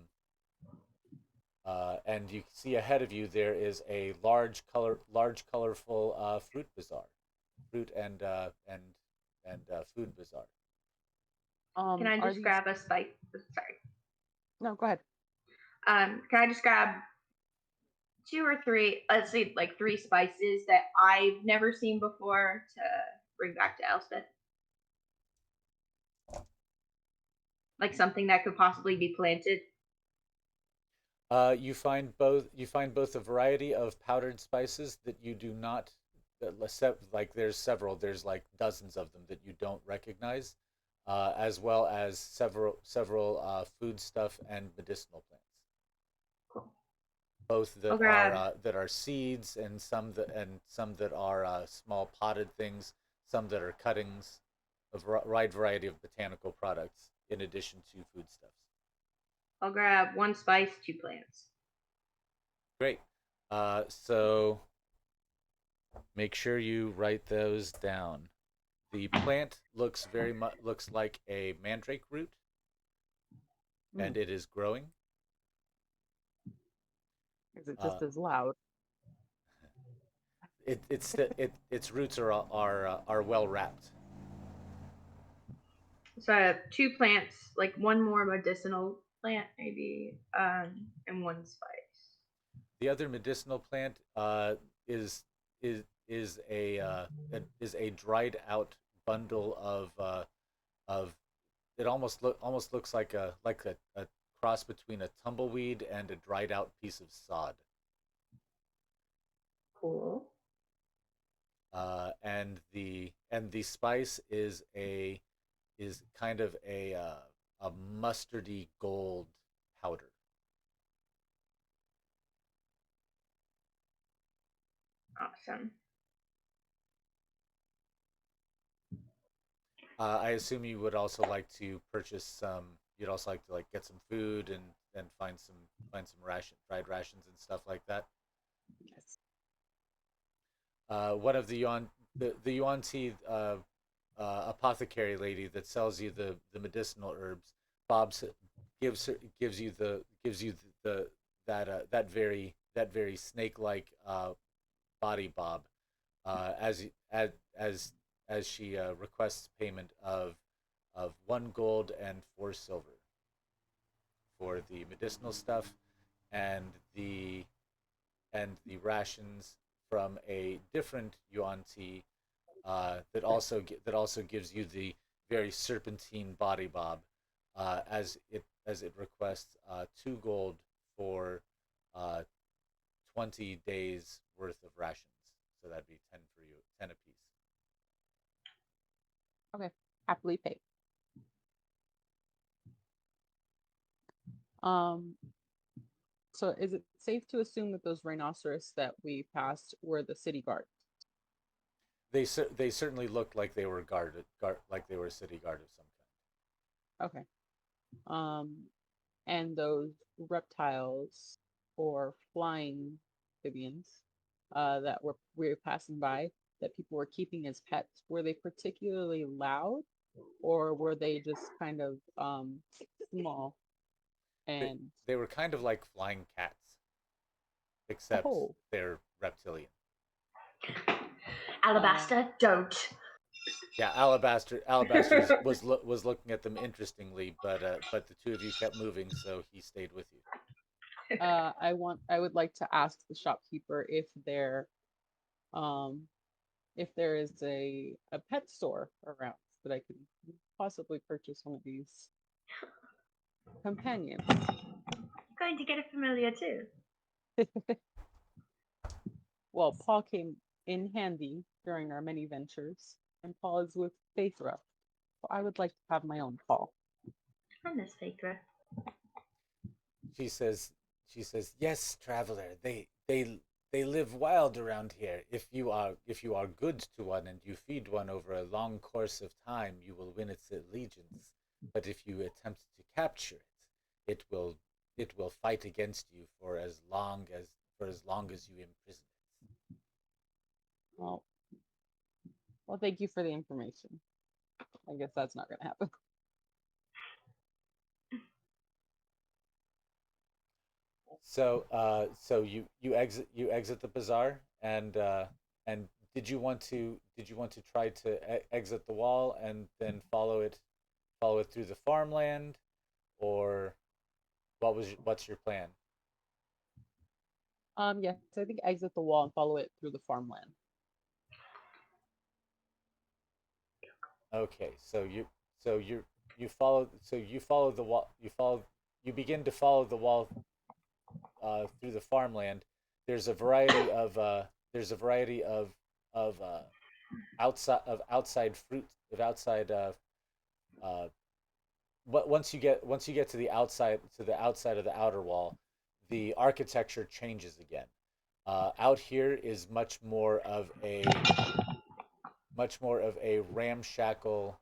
and you see ahead of you there is a large colorful fruit bazaar, fruit and food bazaar. Can I are just these? grab a spice? Sorry. No, go ahead. Can I just grab two or three? Let's see, like three spices that I've never seen before to bring back to Elspeth. Like something that could possibly be planted. You find both a variety of powdered spices that you do not like there's like dozens of them that you don't recognize, as well as several food stuff and medicinal plants, Cool. both I'll grab. that are seeds and some that are small potted things, some that are cuttings, a wide variety of botanical products in addition to foodstuffs. I'll grab one spice, two plants. Great. So make sure you write those down. The plant looks like a mandrake root, and Mm. it is growing. Is it Uh, just as loud? its roots are well wrapped. So I have two plants, like one more medicinal plant, maybe, and one spice. The other medicinal plant is is is a dried out bundle of it almost looks like a cross between a tumbleweed and a dried out piece of sod. Cool. And the spice is kind of a mustardy gold powder. Awesome. I assume you would also like to purchase some. You'd also like to like get some food and find some fried rations and stuff like that. Yes. One of the Yuan-Ti apothecary lady that sells you the medicinal herbs, Bob's gives you the that very snake like body bob as as she requests payment of 1 gold and 4 silver for the medicinal stuff and the the rations from a different Yuan-Ti that also gives you the very serpentine body bob as it requests 2 gold for uh, 20 days worth of rations. So that'd be 10 for you, 10 apiece. Okay. Happily paid. Um, so is it safe to assume that those rhinoceros that we passed were the city guard? They certainly looked like they were like they were a city guard of some Okay. Um, and those reptiles or flying amphibians that we were passing by that people were keeping as pets, were they particularly loud or were they just kind of small kind. and They were kind of like flying cats, except oh they're reptilian. uh, Alabaster, don't. Yeah, Alabaster was looking at them interestingly, but the two of you kept moving, so he stayed with you. I would like to ask the shopkeeper um if there is a pet store around that I could possibly purchase one of these companions. Going to get it familiar too. Well, Paul came in handy during our many ventures, and Paul is with Phaethra, so I would like to have my own Paul. I miss Phaedra. She says yes, traveler. They live wild around here. If you are good to one and you feed one over a long course of time, you will win its allegiance. But if you attempt to capture it, it will fight against you for as long as you imprison it. Well, well, thank you for the information. I guess that's not going to happen. So so you exit the bazaar and did you want to try to exit the wall and then follow it through the farmland, or what's your plan? Yes, I think exit the wall and follow it through the farmland. Okay, so you follow the wall you begin to follow the wall through the farmland. There's a variety of of outside fruit of outside uh, once you get to the outside of the outer wall, the architecture changes again. Out here is much more of a ramshackle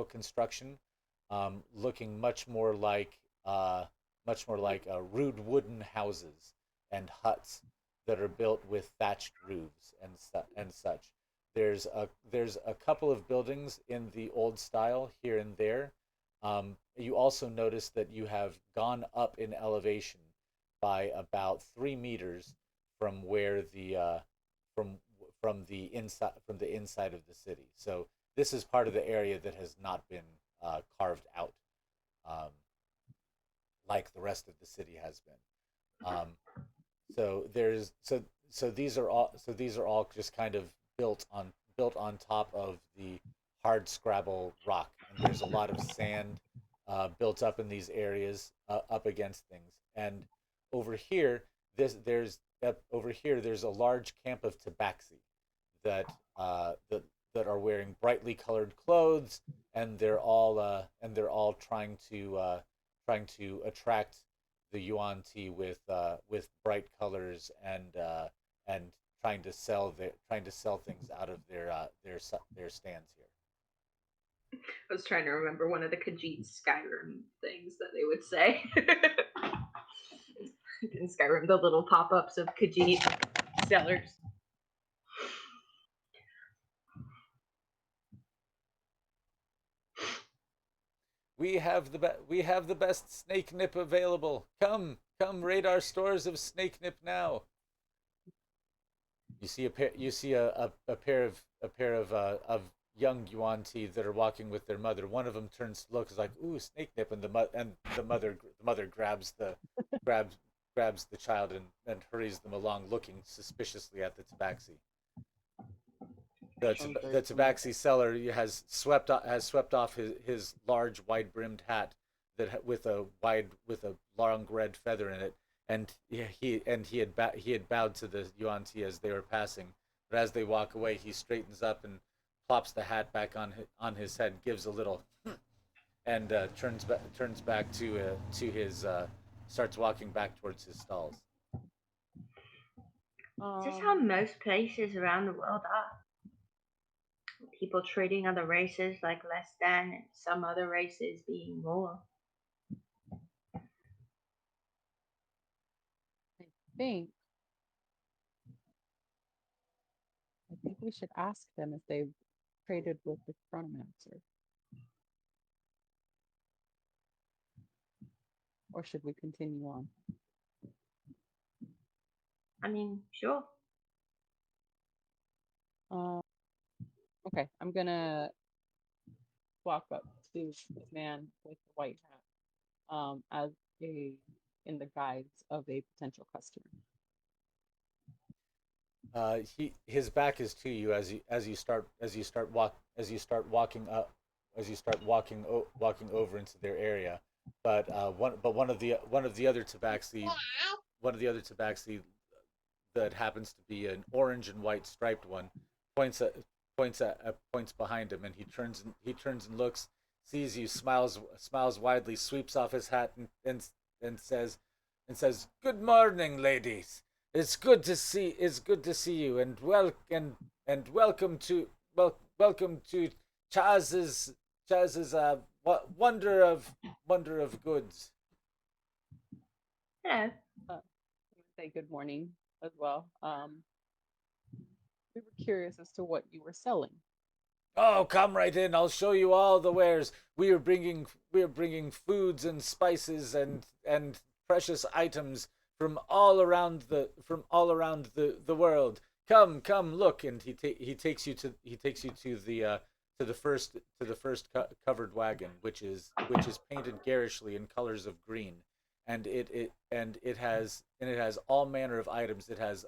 construction, looking much more like rude wooden houses and huts that are built with thatched roofs and such. There's a couple of buildings in the old style here and there. You also notice that you have gone up in elevation by about 3 meters from the inside of the city. So this is part of the area that has not been carved out, um, like the rest of the city has been. So there's these are all just kind of built on top of the hard scrabble rock, and there's a lot of sand built up in these areas up against things. And over here, over here there's a large camp of tabaxi that that are wearing brightly colored clothes, and they're all trying to attract the Yuan-Ti with bright colors and trying to sell things out of their stands here. I was trying to remember one of the Khajiit Skyrim things that they would say. In Skyrim, the little pop-ups of Khajiit sellers. We have the best snake nip available. Come raid our stores of snake nip now. You see a pair of young Yuan-Ti that are walking with their mother. One of them turns to look, is like, "Ooh, snake nip," and the mother grabs grabs the child and hurries them along, looking suspiciously at the tabaxi. The tabaxi seller has swept off his large wide brimmed hat with a long red feather in it, and he had bowed to the Yuan-Ti as they were passing. But as they walk away, he straightens up and plops the hat back on his head, gives a little and turns back to his starts walking back towards his stalls. Is this how most places around the world are? People treating other races like less than, and some other races being more. think I think we should ask them if they've traded with the Chronomancer. Or should we continue on? I mean, sure. Okay, I'm gonna walk up to the man with the white hat, as in the guise of a potential customer. His back is to you as you start walking walking over into their area. But one of the other tabaxi that happens to be an orange and white striped one points at points behind him, and he turns and looks, sees you, smiles widely, sweeps off his hat, and says, "Good morning, ladies. It's good to see you, and welcome to Chaz's wonder of goods." Hello. I would say good morning as well. We were curious as to what you were selling. Oh, come right in. I'll show you all the wares. We are bringing foods and spices and precious items from all around the world. Come, look. And he takes you to the first covered wagon, which is painted garishly in colors of green, and it has all manner of items. It has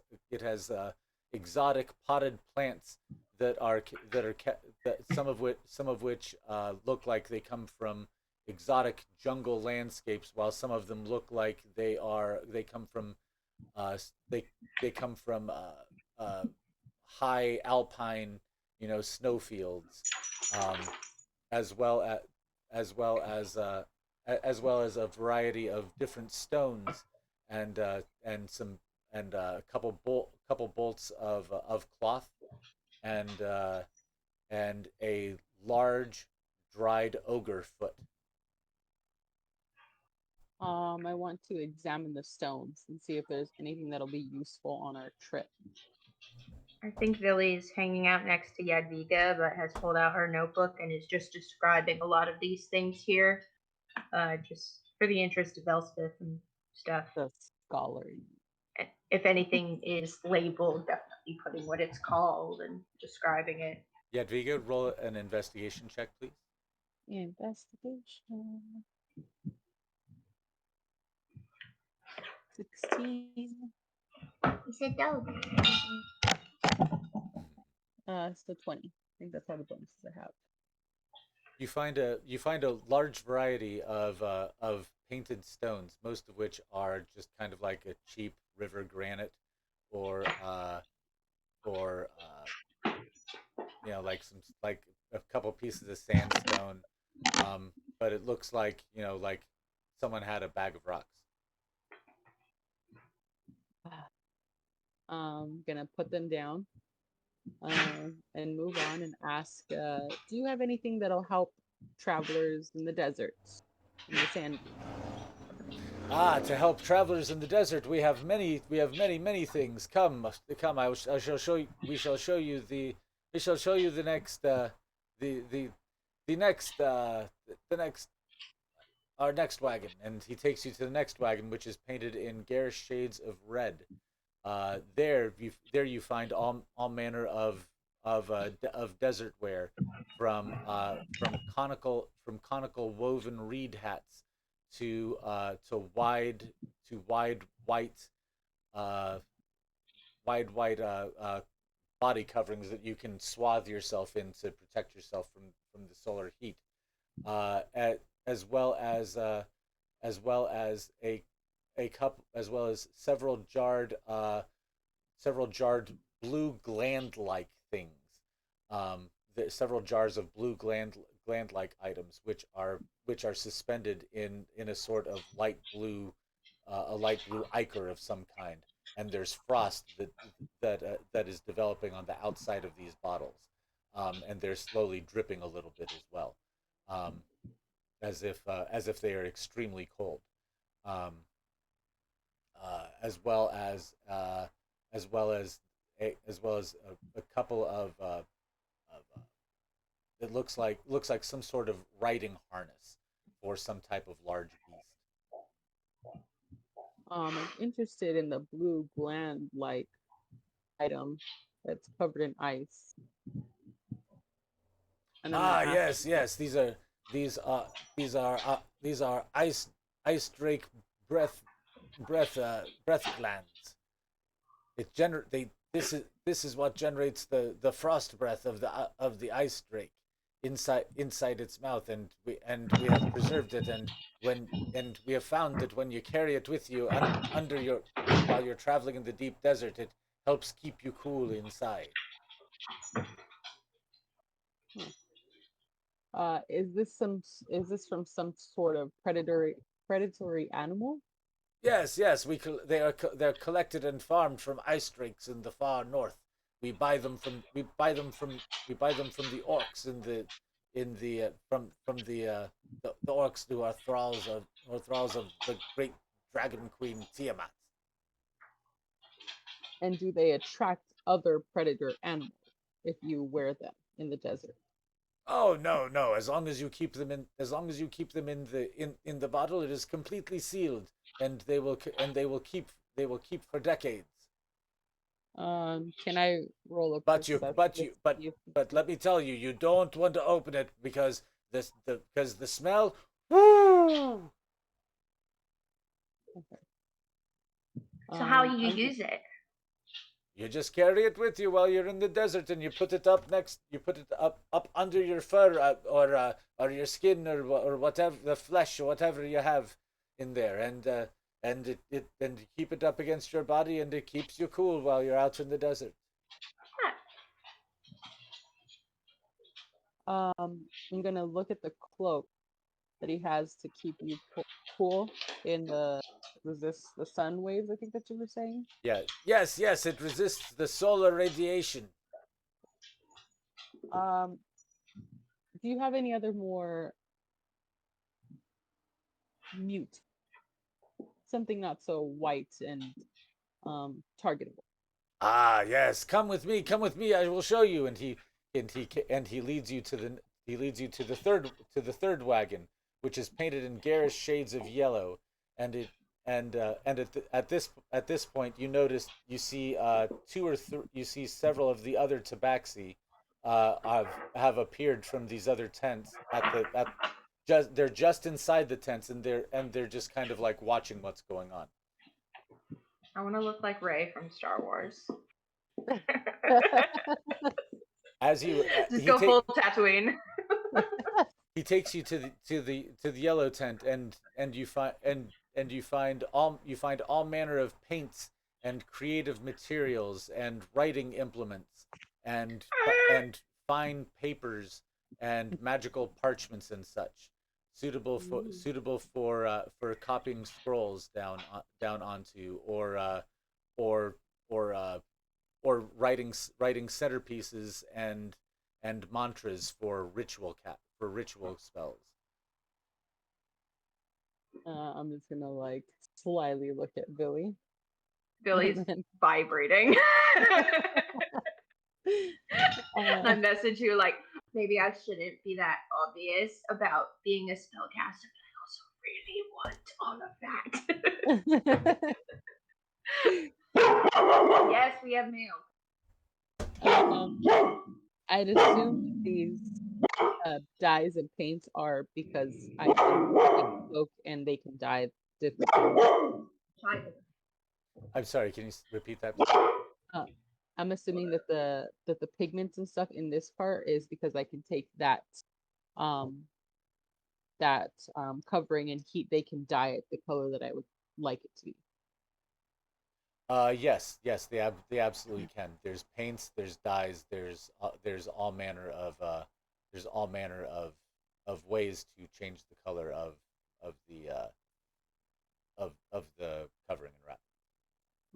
exotic potted plants that some of which look like they come from exotic jungle landscapes, while some of them look like they come from high alpine, snowfields, as well as as well as uh, as well as a variety of different stones and some and a couple bolts of cloth and and a large dried ogre foot. I want to examine the stones and see if there's anything that'll be useful on our trip. I think Villy is hanging out next to Yadwiga, but has pulled out her notebook and is just describing a lot of these things here, just for the interest of Elspeth and stuff. The scholar. If anything is labeled, definitely be putting what it's called and describing it. Yadwiga, roll an investigation check, please. Investigation. 16. You said no. So 20. I think that's all the bonuses I have. You find a large variety of painted stones, most of which are just kind of like a cheap river granite, or like a couple pieces of sandstone. But it looks like like someone had a bag of rocks. Gonna put them down and move on and ask, do you have anything that'll help travelers in the deserts, in the sand dunes? To help travelers in the desert, we have many things. Come, I shall show you. We shall show you the next, the the next, the next, our next wagon. And he takes you to the next wagon, which is painted in garish shades of red. There you find all manner of desert wear, from conical woven reed hats to wide white uh, wide white body coverings that you can swathe yourself in to protect yourself from the solar heat, as well as several jarred blue gland-like things. Several jars of blue gland-like items, which are suspended in a sort of light blue ichor of some kind, and there's frost that is developing on the outside of these bottles, and they're slowly dripping a little bit as well, um, as if they are extremely cold. Um, as well as as well as a couple of it looks like some sort of riding harness for some type of large beast. I'm interested in the blue gland-like item that's covered in ice. And I'm gonna ask Yes, yes. These are ice drake breath glands. It gener they this is what generates the frost breath of the ice drake inside its mouth, and we have preserved it, and we have found that when you carry it with you under while you're traveling in the deep desert, it helps keep you cool inside. Is this from some sort of predatory animal? Yes, yes, they're collected and farmed from ice drakes in the far north. We buy them from the orcs from the orcs who are thralls of the great dragon queen Tiamat. And do they attract other predator animals if you wear them in the desert? Oh, no, no! As long as you keep them in the bottle, it is completely sealed, and they will keep for decades. Can I roll a But you but perception? you but but let me tell you, you don't want to open it because the smell. Woo! Okay. So how do you I'm use it? You just carry it with you while you're in the desert, and you put it up next. You put it up under your fur, or your skin, or whatever, the flesh or whatever you have in there, and you keep it up against your body, and it keeps you cool while you're out in the desert. I'm gonna look at the cloak that he has to keep you cool in the resist the sun waves. I think that you were saying. Yeah. Yes. Yes. It resists the solar radiation. Um, do you have any other more mute, something not so white and targetable? Yes. Come with me. Come with me. I will show you. And he leads you to the third wagon, which is painted in garish shades of yellow, and at this point you notice you see several of the other tabaxi have appeared from these other tents at just they're just inside the tents, and they're just kind of like watching what's going on. I want to look like Rey from Star Wars. As you Just go full Tatooine. he takes you to the yellow tent, and you find all manner of paints and creative materials and writing implements and fine papers and magical parchments and such, suitable for copying scrolls down onto, or or uh, or writing centerpieces and mantras for ritual spells. I'm just gonna like slyly look at Billy. Billy's vibrating. I message you like, maybe I shouldn't be that obvious about being a spellcaster, but I also really want all of that. Yes, we have mail. I'd assume these dyes and paints are because I can cloak and they can dye different things. I'm sorry, can you repeat that? I'm assuming that the pigments and stuff in this part is because I can take that covering and heat. They can dye it the color that I would like it to be. Yes, they absolutely can. There's paints, there's dyes, there's all manner of ways to change the color of the of the covering and wrap.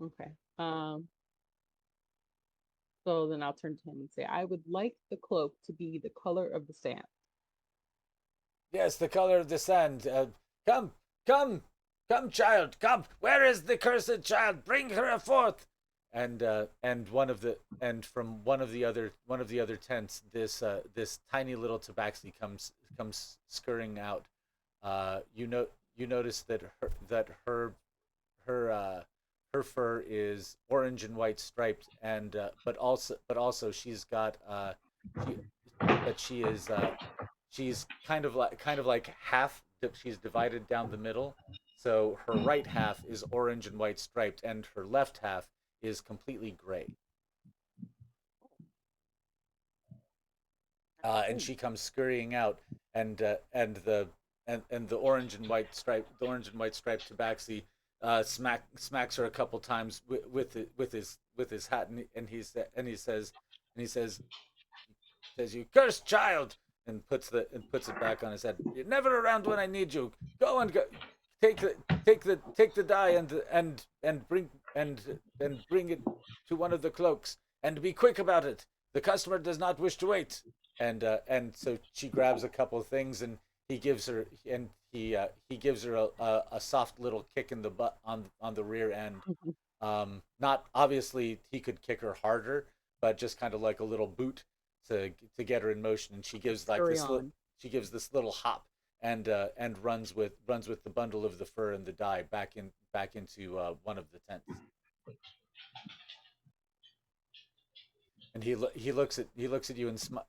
Okay. So then I'll turn to him and say, I would like the cloak to be the color of the sand. Yes, the color of the sand. Come, come, come, child, come. Where is the cursed child? Bring her forth. And from one of the other tents, this tiny little tabaxi comes scurrying out. You notice that her fur is orange and white striped, and but also she's got she's kind of like half. She's divided down the middle, so her right half is orange and white striped, and her left half is completely gray. And she comes scurrying out, and the orange and white striped tabaxi smacks her a couple times with his hat, and he says, "You cursed child!" and puts it back on his head. "You're never around when I need you. Go and go. Take the dye and bring it to one of the cloaks, and be quick about it. The customer does not wish to wait." And so she grabs a couple of things, and he gives her a soft little kick in the butt on the rear end. Not obviously he could kick her harder, but just kind of like a little boot to get her in motion. And she gives this little hop and runs with the bundle of the fur and the dye back into one of the tents. And he looks at you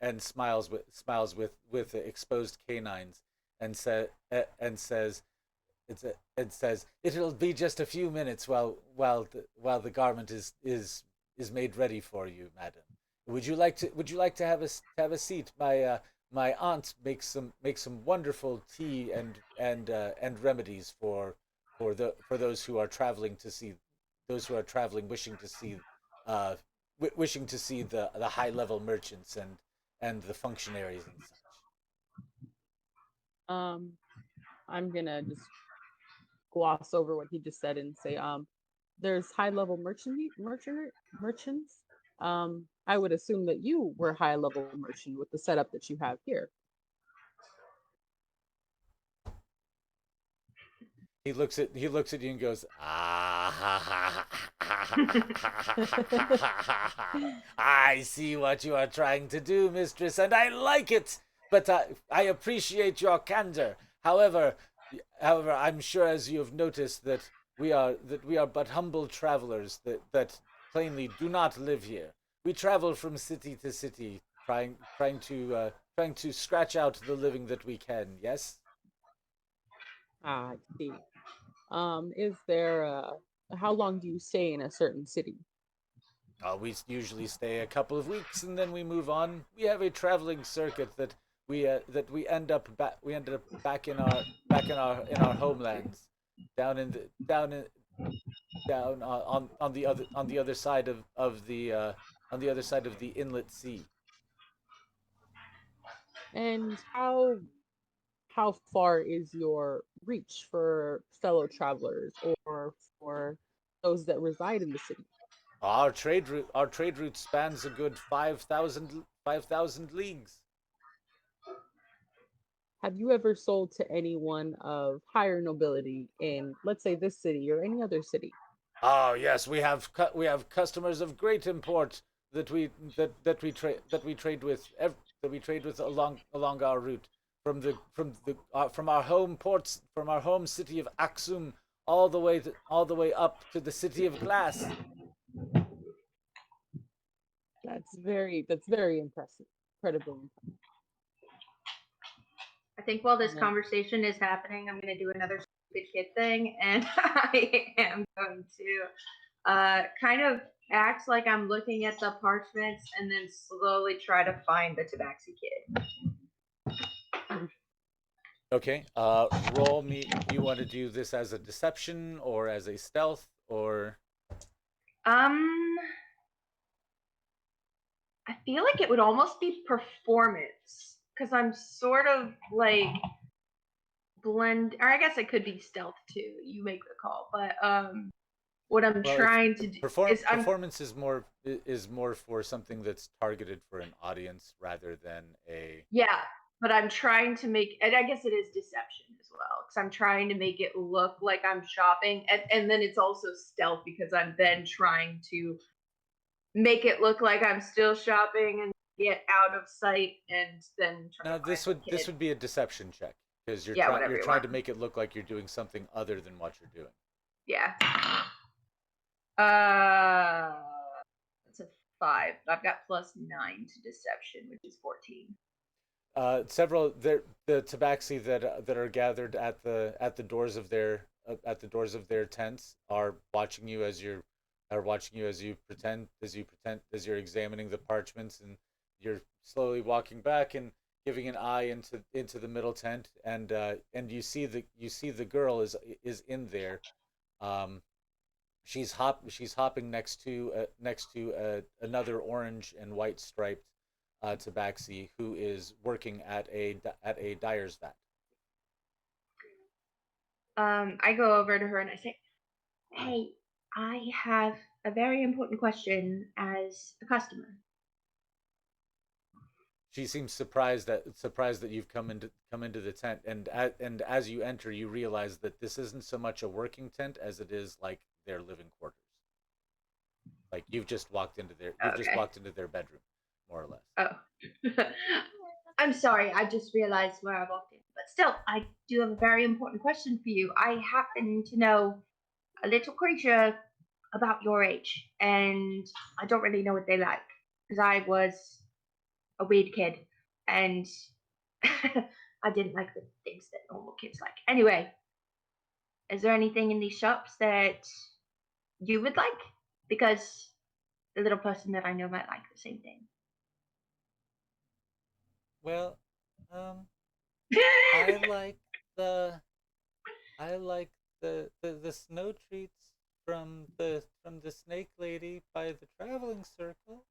and smiles with exposed canines, and says it'll be just a few minutes while the garment is made ready for you, madam. Would you like to have a seat? My aunt makes some wonderful tea and remedies for those who are traveling wishing to see the high level merchants and the functionaries and such. I'm gonna just gloss over what he just said and say, there's high level merchants. I would assume that you were high level merchant with the setup that you have here. He looks at you and goes, "Ah, I see what you are trying to do, mistress, and I like it. But I appreciate your candor. However, I'm sure, as you have noticed, that we are but humble travelers that plainly do not live here. We travel from city to city, trying to scratch out the living that we can. Yes. Ah, I see. Is there how long do you stay in a certain city? We usually stay a couple of weeks and then we move on. We have a traveling circuit that we ended up back in our homelands, down in the down in down on the other side of the on the other side of the inlet sea. And how far is your reach for fellow travelers or for those that reside in the city? Our trade route spans a good 5,000 leagues. Have you ever sold to anyone of higher nobility in, let's say, this city or any other city? Oh yes, we have customers of great import that we trade with along our route from our home ports from our home city of Aksum all the way up to the city of Glass. That's very impressive. Incredibly impressive. I think while this And conversation is happening, I'm going to do another stupid kid thing, and I am going to kind of act like I'm looking at the parchments and then slowly try to find the Tabaxi kid. Okay. Roll me. Do you want to do this as a deception or as a stealth or? Um, I feel like it would almost be performance because I'm sort of like blend, or I guess it could be stealth too. You make the call, but what I'm Well, if trying to do is performance is more for something that's targeted for an audience rather than a. yeah, but I'm trying to make, and I guess it is deception as well, because I'm trying to make it look like I'm shopping, and then it's also stealth because I'm then trying to make it look like I'm still shopping and get out of sight, and then try to Now find the this kid. would be a deception check because Yeah, whatever you're you trying want. to make it look like you're doing something other than what you're doing. Yeah. Uh, that's a 5. I've got +9 to deception, which is 14. Several the tabaxi that are gathered at the doors of their tents are watching you as you as you're examining the parchments, and you're slowly walking back and giving an eye into the middle tent, and you see the girl is in there. um she's hopping next to another orange and white striped tabaxi who is working at a dyer's vat. I go over to her and I say, "Hey, I have a very important question as a customer." She seems surprised that you've come into the tent, and as you enter, you realize that this isn't so much a working tent as it is like their living quarters. Like you've just Okay. walked into their bedroom, more or less. Oh. I'm sorry, I just realized where I walked in. But still, I do have a very important question for you. I happen to know a little creature about your age, and I don't really know what they like because I was a weird kid, and I didn't like the things that normal kids like. Anyway, is there anything in these shops that you would like? Because the little person that I know might like the same thing. Well, I like the I like the snow treats from the snake lady by the traveling circle.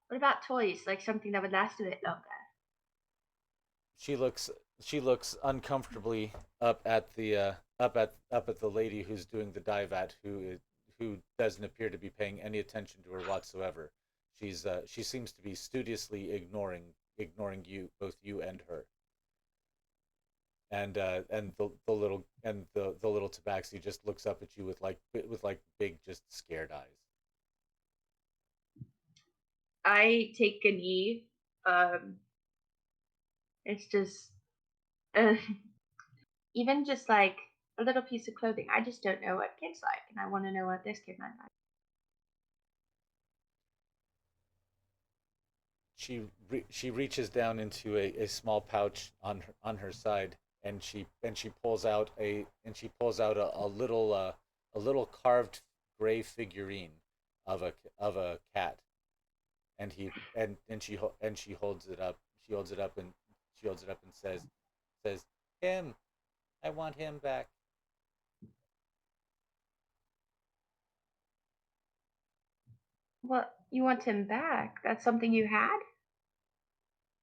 What about toys? Like something that would last a bit longer? She looks she looks uncomfortably up at the lady who's doing the dive at who doesn't appear to be paying any attention to her whatsoever. She seems to be studiously ignoring you, both you and her. And the little tabaxi just looks up at you with like big just scared eyes. I take a knee. It's just uh, even just like a little piece of clothing. I just don't know what kids like, and I want to know what this kid might like. She reaches down into a small pouch on her side, and she pulls out a little carved gray figurine of a cat, and she holds it up. She holds it up and says, "Him, I want him back." What, you want him back? That's something you had?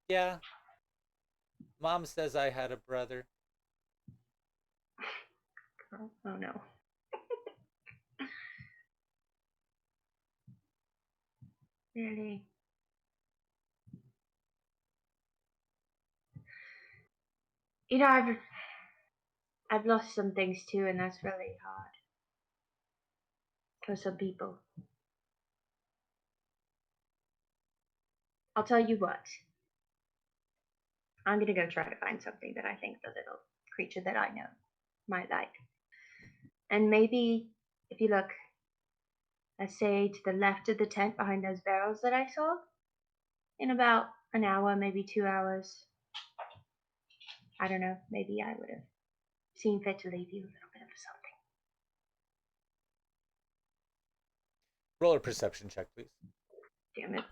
Yeah, Mom says I had a brother. Oh no. Really? You know, I've lost some things too, and that's really hard for some people. I'll tell you what. I'm gonna go try to find something that I think the little creature that I know might like. And maybe if you look, let's say to the left of the tent behind those barrels that I saw, in about an hour, maybe 2 hours, I don't know, maybe I would have seen fit to leave you a little bit of something. Roll a perception check, please. Damn it.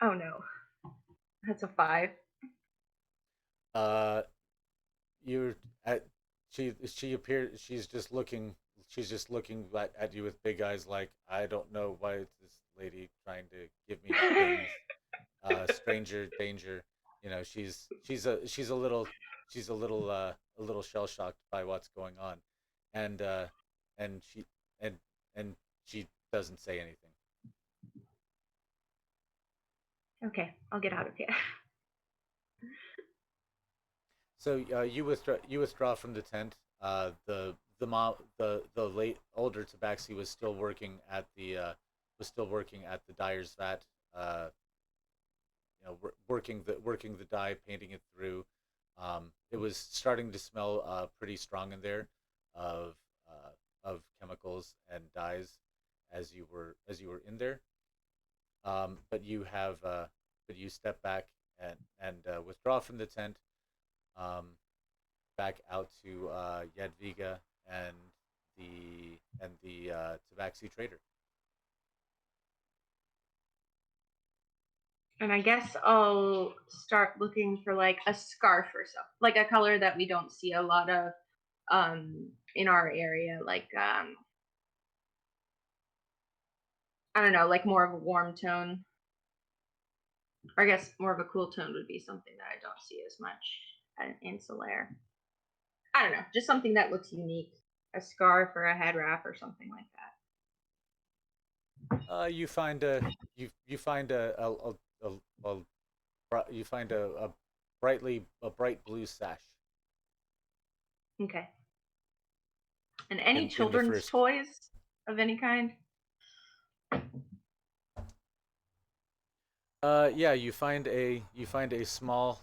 Oh no. That's a 5. Uh, you're at she appears she's just looking at you with big eyes like, I don't know why is this lady trying to give me things. Stranger danger. You know, she's a little shell shocked by what's going on, and and she and and she doesn't say anything. Okay, I'll get out of here. So you withdraw from the tent. The late older Tabaxi was still working at the dyer's vat. You know, working the dye, painting it through. It was starting to smell pretty strong in there, of chemicals and dyes as you were in there. But you step back and withdraw from the tent, um, back out to Yadviga and the Tabaxi trader. And I guess I'll start looking for like a scarf or something, like a color that we don't see a lot of in our area, like I don't know, like more of a warm tone. Or I guess more of a cool tone would be something that I don't see as much in Solaire. I don't know, just something that looks unique. A scarf or a head wrap or something like You find you find you find a bright blue sash that. Okay. And any in the children's first. toys of any kind? Yeah, you find a small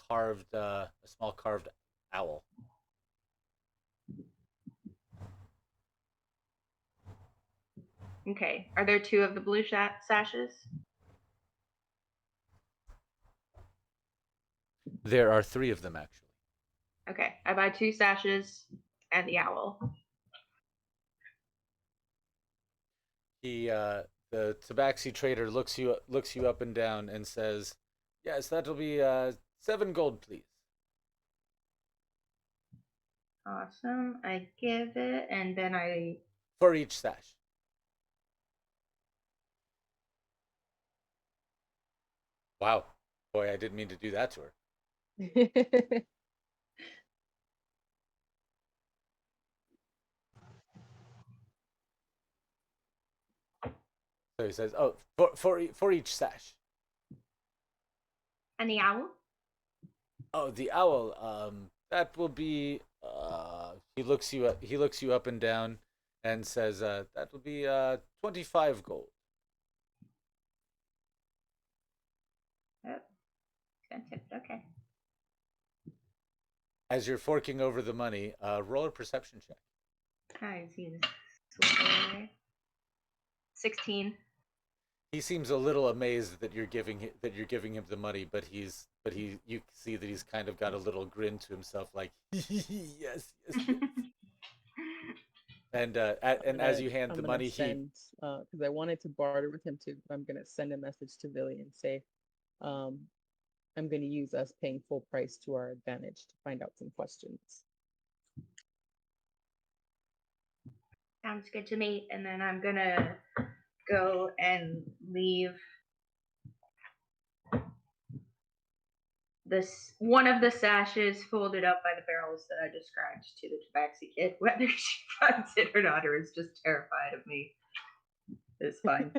carved owl. Okay. Are there 2 of the blue sashes? There are 3 of them actually. Okay. I buy 2 sashes and the owl. He the Tabaxi trader looks you up and down and says, "Yes, that'll be 7 gold, please." Awesome. I give it, and then I. For each sash. Wow, boy, I didn't mean to do that to her. So he says, "Oh, for each sash." And the owl? Oh, the owl. That will be. He looks you up and down, and says, "That will be 25 gold." Oh, expensive. Okay. as you're forking over the money, roll a perception check. I see this. 16. He seems a little amazed that you're giving him the money, but you see that he's kind of got a little grin to himself, like yes. And as you hand I'm the gonna money, send because I wanted to barter with him too. But I'm gonna send a message to Billy and say, um, I'm gonna use us paying full price to our advantage to find out some questions. Sounds good to me. And then I'm gonna go and leave this one of the sashes folded up by the barrels that I described to the tabaxi kid. Whether she finds it or not, or is just terrified of me, is fine.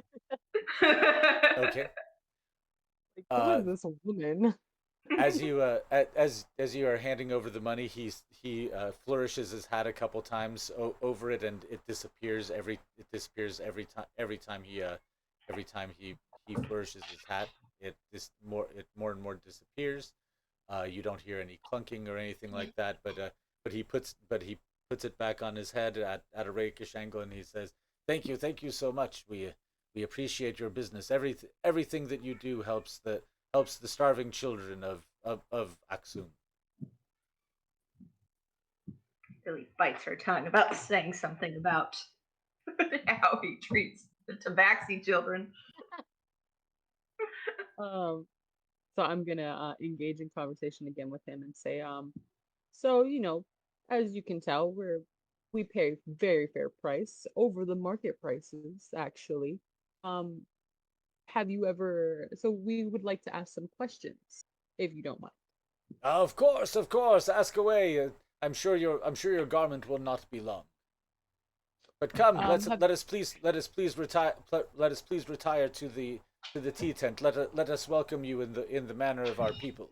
okay. Like, who is this woman? As you as you are handing over the money, he flourishes his hat a couple times over it, and it disappears every time he flourishes his hat. It more and more disappears. You don't hear any clunking or anything like that, but he puts it back on his head at a rakish angle, and he says, thank you so much. We appreciate your business. Everything that you do helps the starving children of Aksum. Billy bites her tongue about saying something about how he treats the tabaxi children. So I'm gonna engage in conversation again with him and say, so as you can tell, we pay very fair price over the market prices, actually. Um, have you ever? So we would like to ask some questions, if you don't mind. Of course, ask away. I'm sure your garment will not be long. But come, Have let us please retire to the tea tent. Let us welcome you in the manner of our people.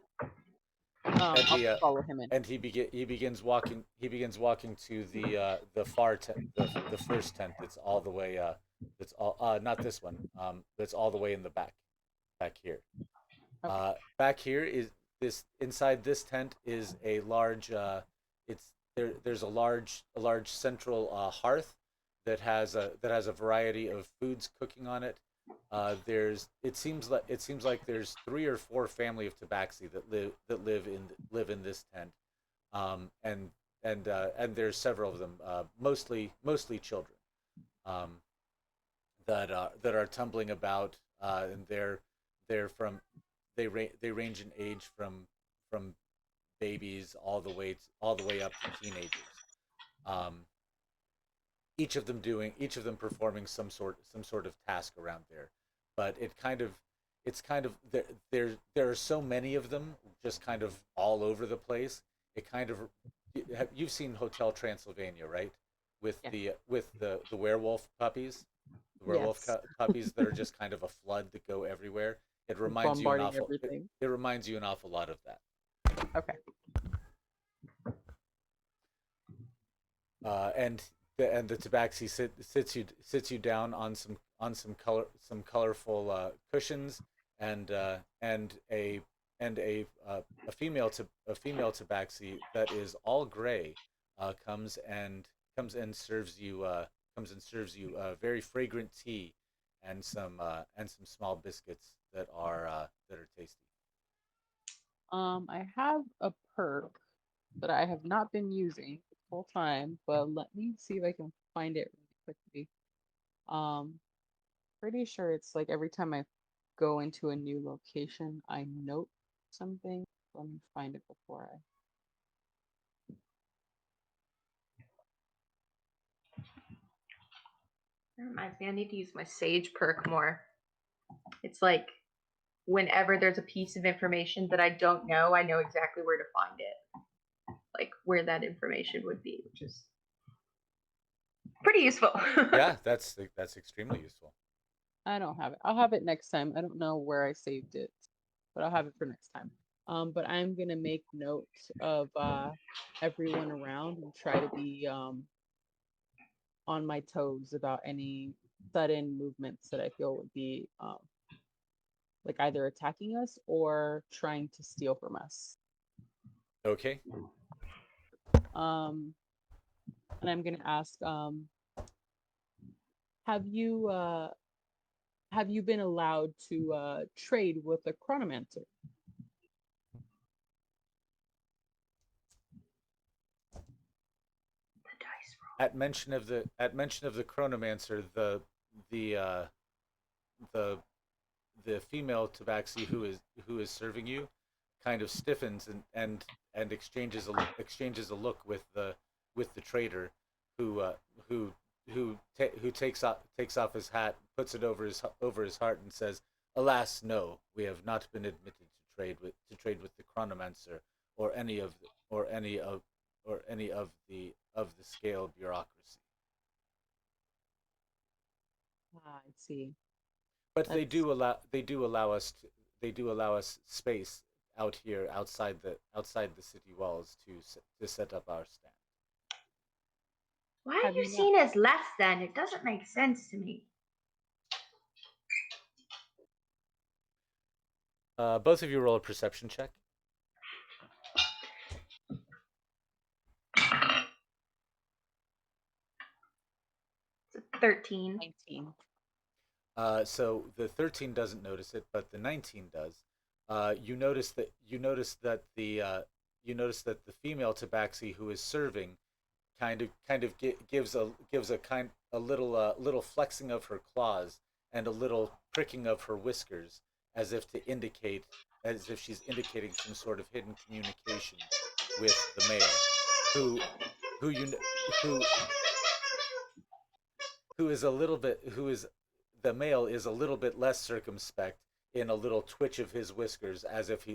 And I'll he follow him in. and he begins walking to the far tent, the first tent that's all the way that's all not this one, that's all the way in the back here. Okay. Back here is this inside this tent is a large it's there's a large central hearth that has a variety of foods cooking on it. It seems like there's 3 or 4 family of tabaxi that live in this tent, and and there's several of them, mostly children, um, that are tumbling about, and they're from they range in age from babies all the way up to teenagers. Um, each of them performing some sort of task around there, but it's kind of there are so many of them just kind of all over the place. It kind of you've seen Hotel Transylvania, right? With Yeah. the werewolf puppies, Yes. puppies that are just kind of a flood that go everywhere. Bombarding everything. It reminds you an awful lot of that. Okay. And the tabaxi sits you down on some colorful cushions, and a female tabaxi that is all gray comes and serves you very fragrant tea and some small biscuits that are tasty. I have a perk that I have not been using full time, but let me see if I can find it really quickly. Um, Pretty sure it's like every time I go into a new location, I note something. Let me find it before I. That reminds me, I need to use my sage perk more. It's like whenever there's a piece of information that I don't know, I know exactly where to find it. Like where that information would be, which is pretty useful. Yeah, that's extremely useful. I don't have it. I'll have it next time. I don't know where I saved it, but I'll have it for next time. But I'm gonna make note of everyone around and try to be on my toes about any sudden movements that I feel would be like either attacking us or trying to steal from us. Okay. And I'm gonna ask, have you been allowed to trade with a Chronomancer? The dice roll. At mention of the Chronomancer, the uh, the the female tabaxi who is serving you kind of stiffens and exchanges a look with the trader who who who takes off his hat, puts it over his heart, and says, "Alas, no, we have not been admitted to trade with the Chronomancer or any of the, or any of the scale bureaucracy." Ah, I see. But That's they do allow us space out here outside the city walls to set up our stand. Why are have you you not seen as less then? It doesn't make sense to me. Both of you roll a perception check. It's a 13. 19? So the 13 doesn't notice it, but the 19 does. You notice that the female tabaxi who is serving gives a little flexing of her claws and a little pricking of her whiskers as if to indicate as if she's indicating some sort of hidden communication with the male who who you who who is a little bit who is the male is a little bit less circumspect in a little twitch of his whiskers as if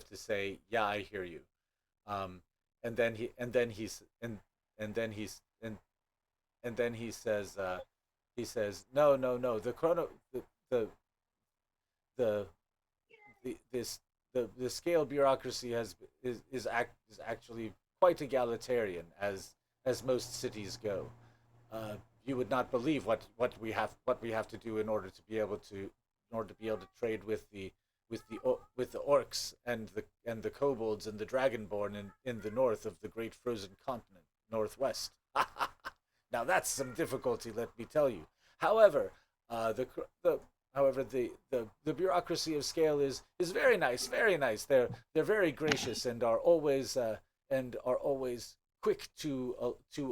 to say, yeah, I hear you. um and then he's and then he says, no, no, no, the the this the scale bureaucracy is actually quite egalitarian as most cities go. You would not believe what we have to do in order to be able to trade with the orcs and the kobolds and the dragonborn in the north of the great frozen continent northwest. Now that's some difficulty, let me tell you. However, the however the bureaucracy of scale is very nice, very nice. They're very gracious and are always quick to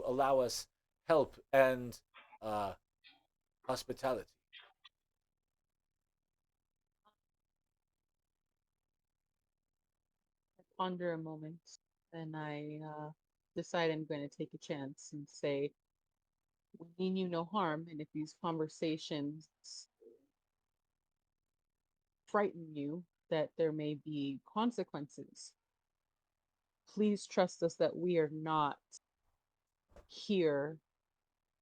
allow us help and uh, hospitality. I ponder a moment, then I decide I'm going to take a chance and say, we mean you no harm, and if these conversations frighten you that there may be consequences, please trust us that we are not here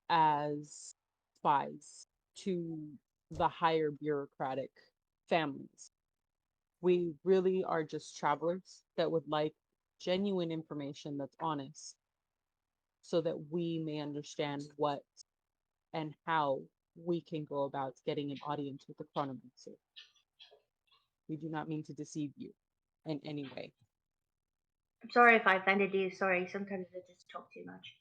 as spies to the higher bureaucratic families. We really are just travelers that would like genuine information that's honest so that we may understand what and how we can go about getting an audience with the Chronomancer. We do not mean to deceive you in any way. I'm sorry if I offended you. Sorry, sometimes I just talk too much.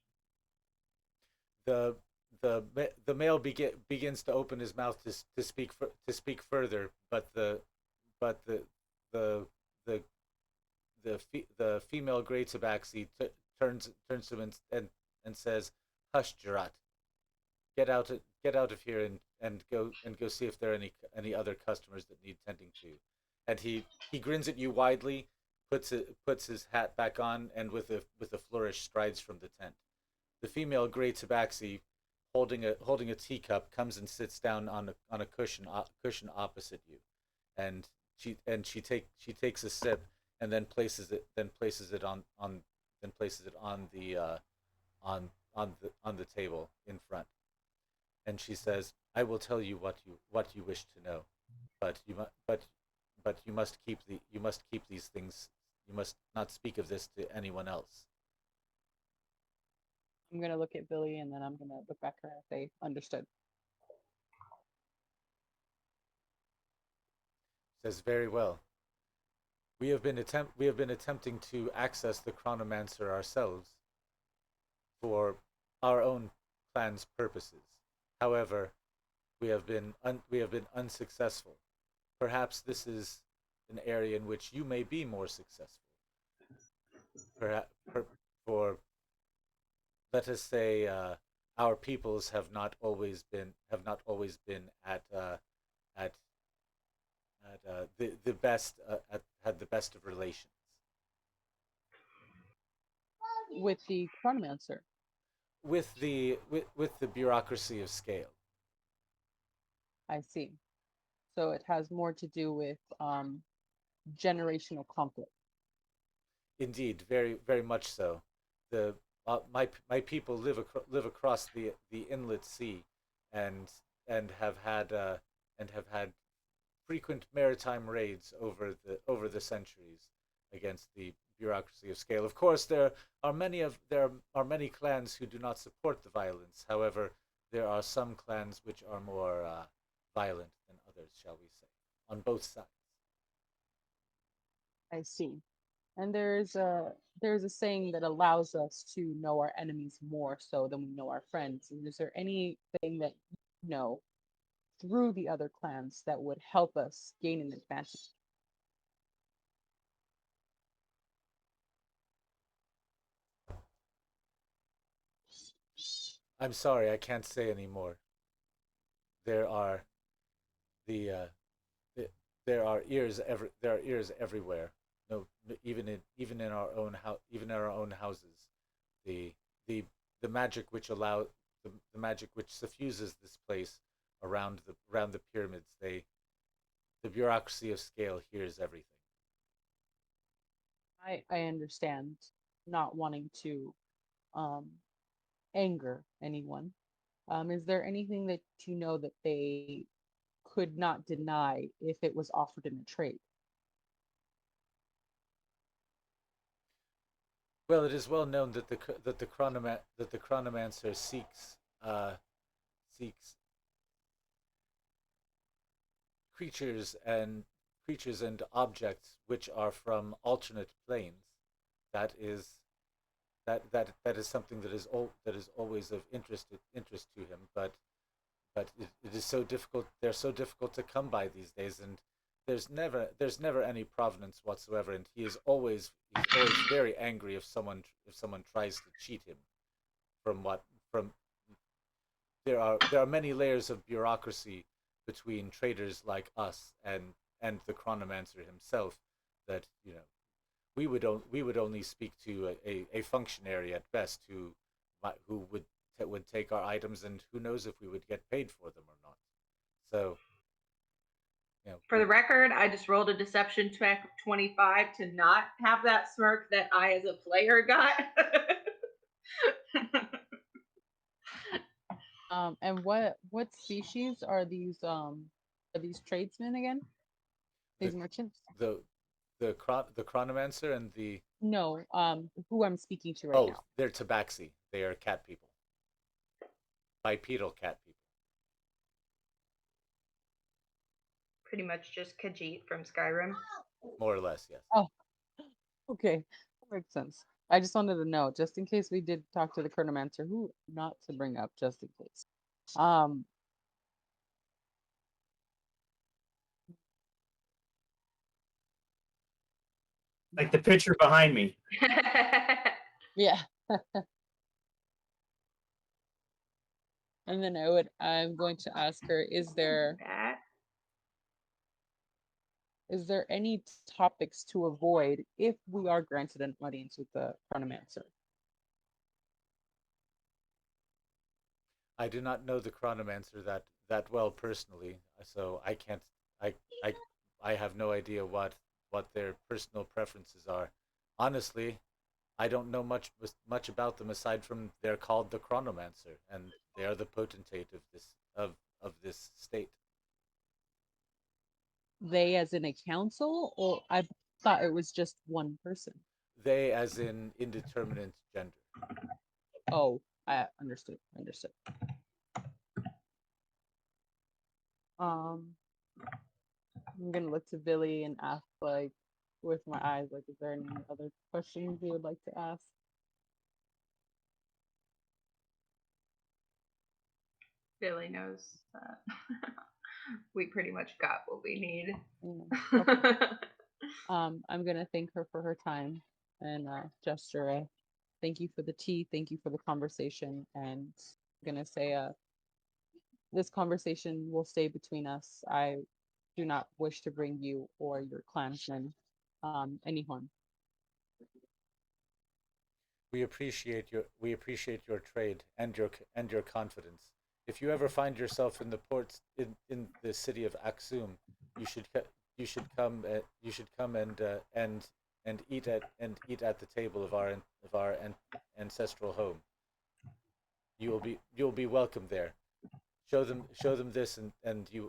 the the male begins to open his mouth to speak further, but the the the female great tabaxi turns to him and says, "Hush, Jurat. Get out of here and go see if there are any other customers that need tending to." And he grins at you widely, puts his hat back on, and with a flourish strides from the tent. The female gray tabaxi, holding a teacup, comes and sits down on a cushion opposite you, and she takes a sip and then places it on the on the table in front, and she says, "I will tell you what you wish to know, but you must keep these things. You must not speak of this to anyone else." I'm gonna look at Billy and then I'm gonna look back at her and say, understood. Says, "Very well. we have been attempting to access the Chronomancer ourselves for our own clan's purposes. However, we have been unsuccessful. Perhaps this is an area in which you may be more successful. Perhaps for let us say our peoples have not always been at the best had the best of relations With the Chronomancer. with the bureaucracy of scale. I see. So it has more to do with generational conflict. Indeed, very much so. The my people live across the inlet sea, and and have had frequent maritime raids over the centuries against the bureaucracy of scale. Of course, there are many clans who do not support the violence. However, there are some clans which are more violent than others, shall we say, on both sides. I see. And there's a saying that allows us to know our enemies more so than we know our friends. And is there anything that you know through the other clans that would help us gain an advantage? I'm sorry, I can't say any more. There are the, the there are ears everywhere. No, even in our own even in our own houses. The the the magic which the magic which suffuses this place around the pyramids. The bureaucracy of scale hears everything. I understand not wanting to um, anger anyone. Is there anything that you know that they could not deny if it was offered in a trade? Well, it is well known that the chronomancer seeks creatures and creatures and objects which are from alternate planes. That is that is something that is always of interest to him. But it is so difficult. They're so difficult to come by these days, and there's never any provenance whatsoever. And he's always very angry if someone tries to cheat him from what from there are many layers of bureaucracy between traders like us and the chronomancer himself that we would only speak to a functionary at best who would take our items, and who knows if we would get paid for them or not. So For the record, I just rolled a deception check 25 to not have that smirk that I, as a player, got. And what species are these tradesmen again? the These merchants? the the chronomancer and the No, who I'm speaking to right oh, now. they're tabaxi. They are cat people, bipedal cat people. Pretty much just Khajiit from Skyrim. More or less, yes. Oh, okay, that makes sense. I just wanted to know, just in case we did talk to the Chronomancer, who not to bring up, just in case. Um, Like the picture behind me. yeah. And then I'm going to ask her, That. is there any topics to avoid if we are granted an audience with the Chronomancer? I do not know the chronomancer that well personally, so I can't. I I I have no idea what their personal preferences are. Honestly, I don't know much about them aside from they're called the chronomancer, and they are the potentate of this state. They as in a council, or I thought it was just one person. They, as in indeterminate gender. Oh, I understood. Understood. Um, I'm gonna look to Billy and ask, like, with my eyes. Like, is there any other questions you would like to ask? Billy knows that we pretty much got what we need. Yeah. Okay. I'm gonna thank her for her time and gesture a thank you for the tea, thank you for the conversation, and I'm gonna say this conversation will stay between us. I do not wish to bring you or your clansmen any harm. We appreciate your trade and your confidence. If you ever find yourself in the ports in the city of Aksum, you should you should come and eat at the table of our ancestral home. You will be welcome there. Show them this and you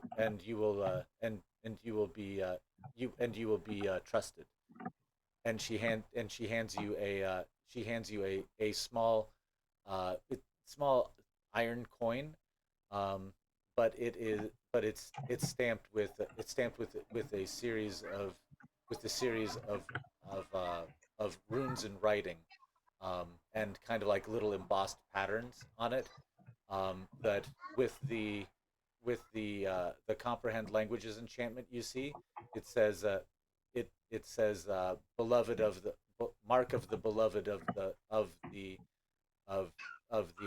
will and you will be you will be trusted. And she hands you a small small iron coin, um, but it's stamped with a series of runes and writing, and kind of like little embossed patterns on it, that with the comprehend languages enchantment you see, it says it says beloved of the mark of the beloved of of the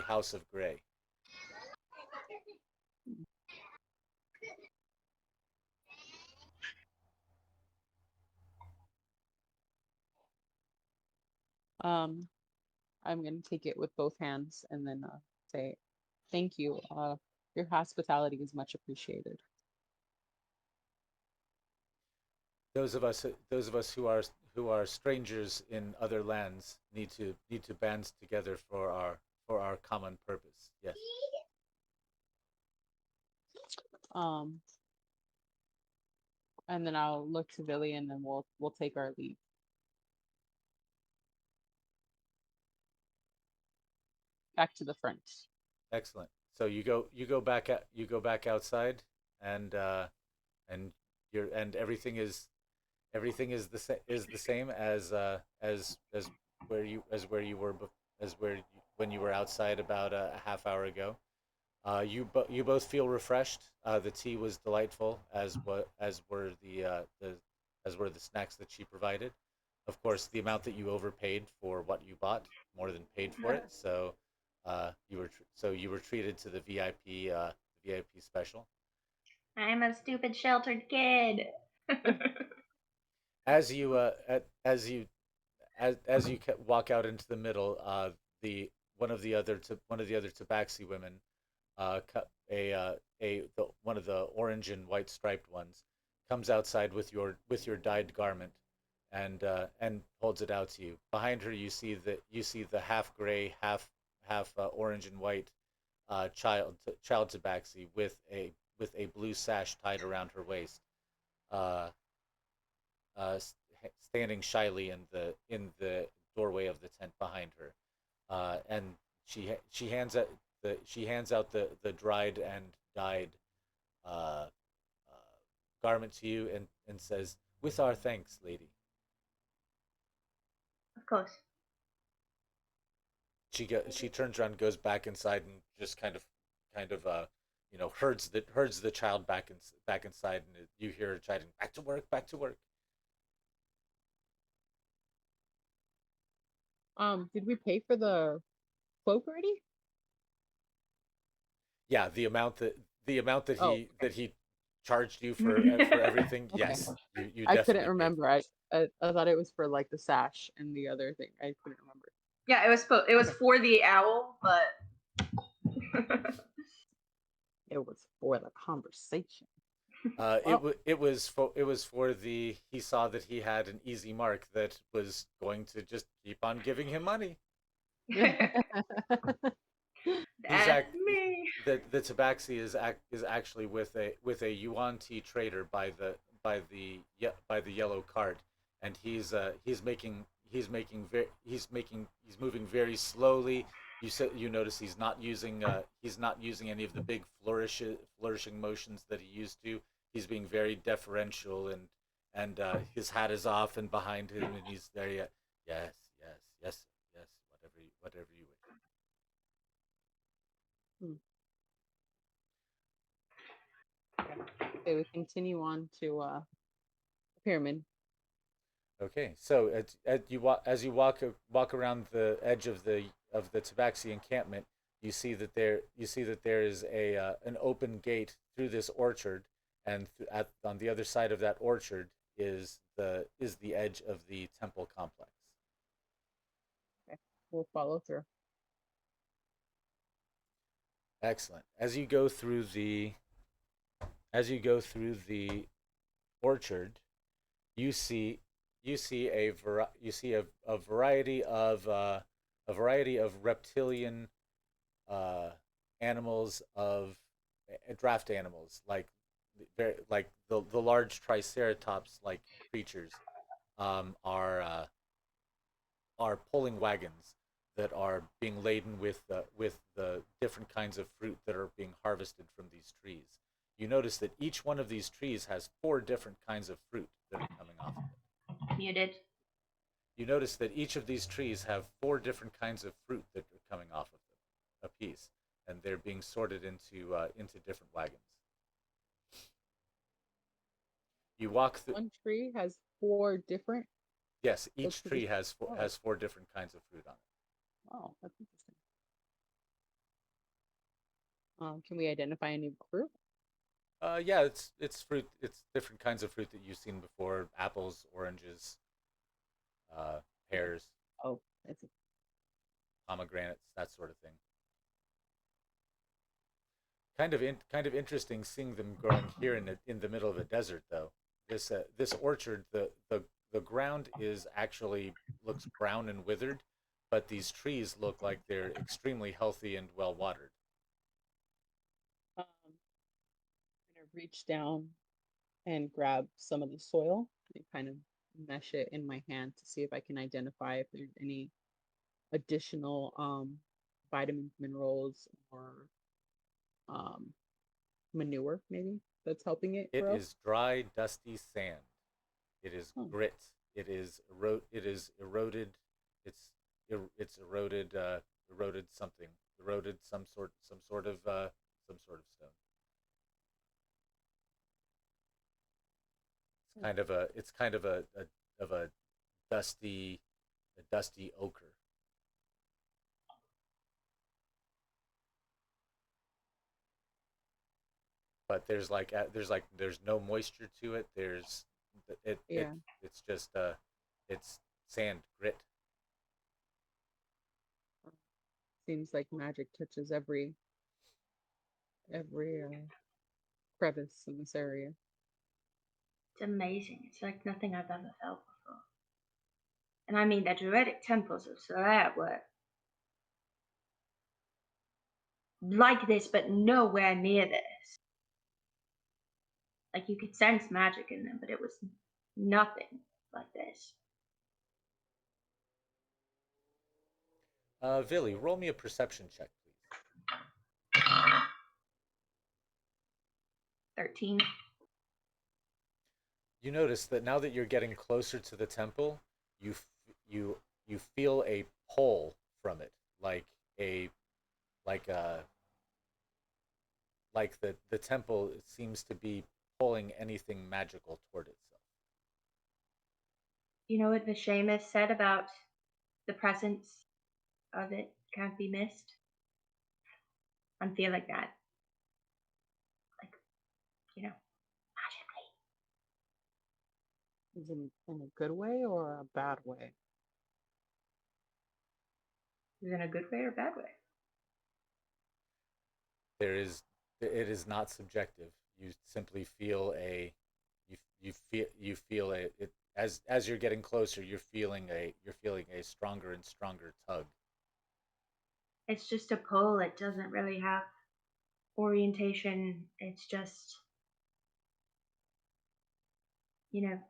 House of Gray. Um, I'm gonna take it with both hands and then say thank you. Your hospitality is much appreciated. Those of us who are strangers in other lands need to band together for our common purpose. Yes. Um, and then I'll look to Billy and then we'll take our leave. Back to the front. Excellent. So you go back outside, and and you're and everything is the same as where you were when you were outside about a half hour ago. You both feel refreshed. The tea was delightful, as were the snacks that she provided. Of course, the amount that you overpaid for what you bought more than paid for it. So you were treated to the VIP special. I'm a stupid sheltered kid. As you as you walk out into the middle, the one of the other Tabaxi women, one of the orange and white striped ones, comes outside with your dyed garment, and holds it out to you. Behind her, you see the half gray, half orange and white child Tabaxi with a blue sash tied around her waist, uh, standing shyly in the doorway of the tent behind her, and she hands out the dried and dyed uh, garment to you, and says, "With our thanks, lady." Of course. She turns around, goes back inside, and just kind of herds the child back inside, and you hear her chiding, "Back to work, back to work." Did we pay for the cloak already? Yeah, the amount Oh, that he charged you for everything. okay. Yes, you I definitely couldn't paid for remember. I thought it was for like the sash and the other thing. I couldn't remember. Yeah, it was for the owl, but It was for the conversation. Well, it was for the he saw that he had an easy mark that was going to just keep on giving him money. He's that's me. the Tabaxi is actually with a Yuan-Ti trader by the yellow cart, and he's moving very slowly. You notice he's not using any of the big flourishing motions that he used to. He's being very deferential and his hat is off, and behind him, and he's there. Yeah, yes, yes, yes, yes. Whatever you wish. Hmm. Okay, we continue on to the pyramid. Okay, so as you walk around the edge of the Tabaxi encampment, you see that there is a an open gate through this orchard, and on the other side of that orchard is the edge of the temple complex. Okay, we'll follow through. Excellent. As you go through the orchard, you see you see a variety of reptilian uh, animals of draft animals like the large triceratops like creatures are pulling wagons that are being laden with the different kinds of fruit that are being harvested from these trees. You notice that each one of these trees has 4 different kinds of fruit that are coming off of it. Muted. You notice that each of these trees have 4 different kinds of fruit that are coming off of them, a piece, and they're being sorted into different wagons. You walk through. One tree has 4 different. Yes, each tree has Oh. has 4 different kinds of fruit on it. Oh, that's interesting. Can we identify any fruit? Yeah, it's fruit. It's different kinds of fruit that you've seen before: apples, oranges, pears, Oh, that's it. pomegranates, that sort of thing. Kind of interesting seeing them growing here in the middle of a desert, though. This orchard, the ground is actually looks brown and withered, but these trees look like they're extremely healthy and well watered. I'm gonna reach down and grab some of the soil and kind of mesh it in my hand to see if I can identify if there's any additional vitamins, minerals, or um, manure maybe that's helping it It grow. is dry, dusty sand. It is Oh, grit. It is It is eroded. It's eroded. Eroded something. Eroded some sort of stone. It's kind of a dusty a dusty ochre. But there's no moisture to it. yeah. It's just it's sand grit. Seems like magic touches every crevice in this area. It's amazing. It's like nothing I've ever felt before. And I mean, the druidic temples of Soraya were like this, but nowhere near this. Like you could sense magic in them, but it was nothing like this. Villy, roll me a perception check, please. 13. You notice that now that you're getting closer to the temple, you feel a pull from it, a like a like the temple seems to be pulling anything magical toward itself. You know what the Seamus said about the presence of it can't be missed? I'm feeling that. Like, magically. Is it in a good way or a bad way? Is it in a good way or bad way? It is not subjective. You simply feel you feel it as you're getting closer. You're feeling a stronger and stronger tug. It's just a pull. It doesn't really have orientation. It's just,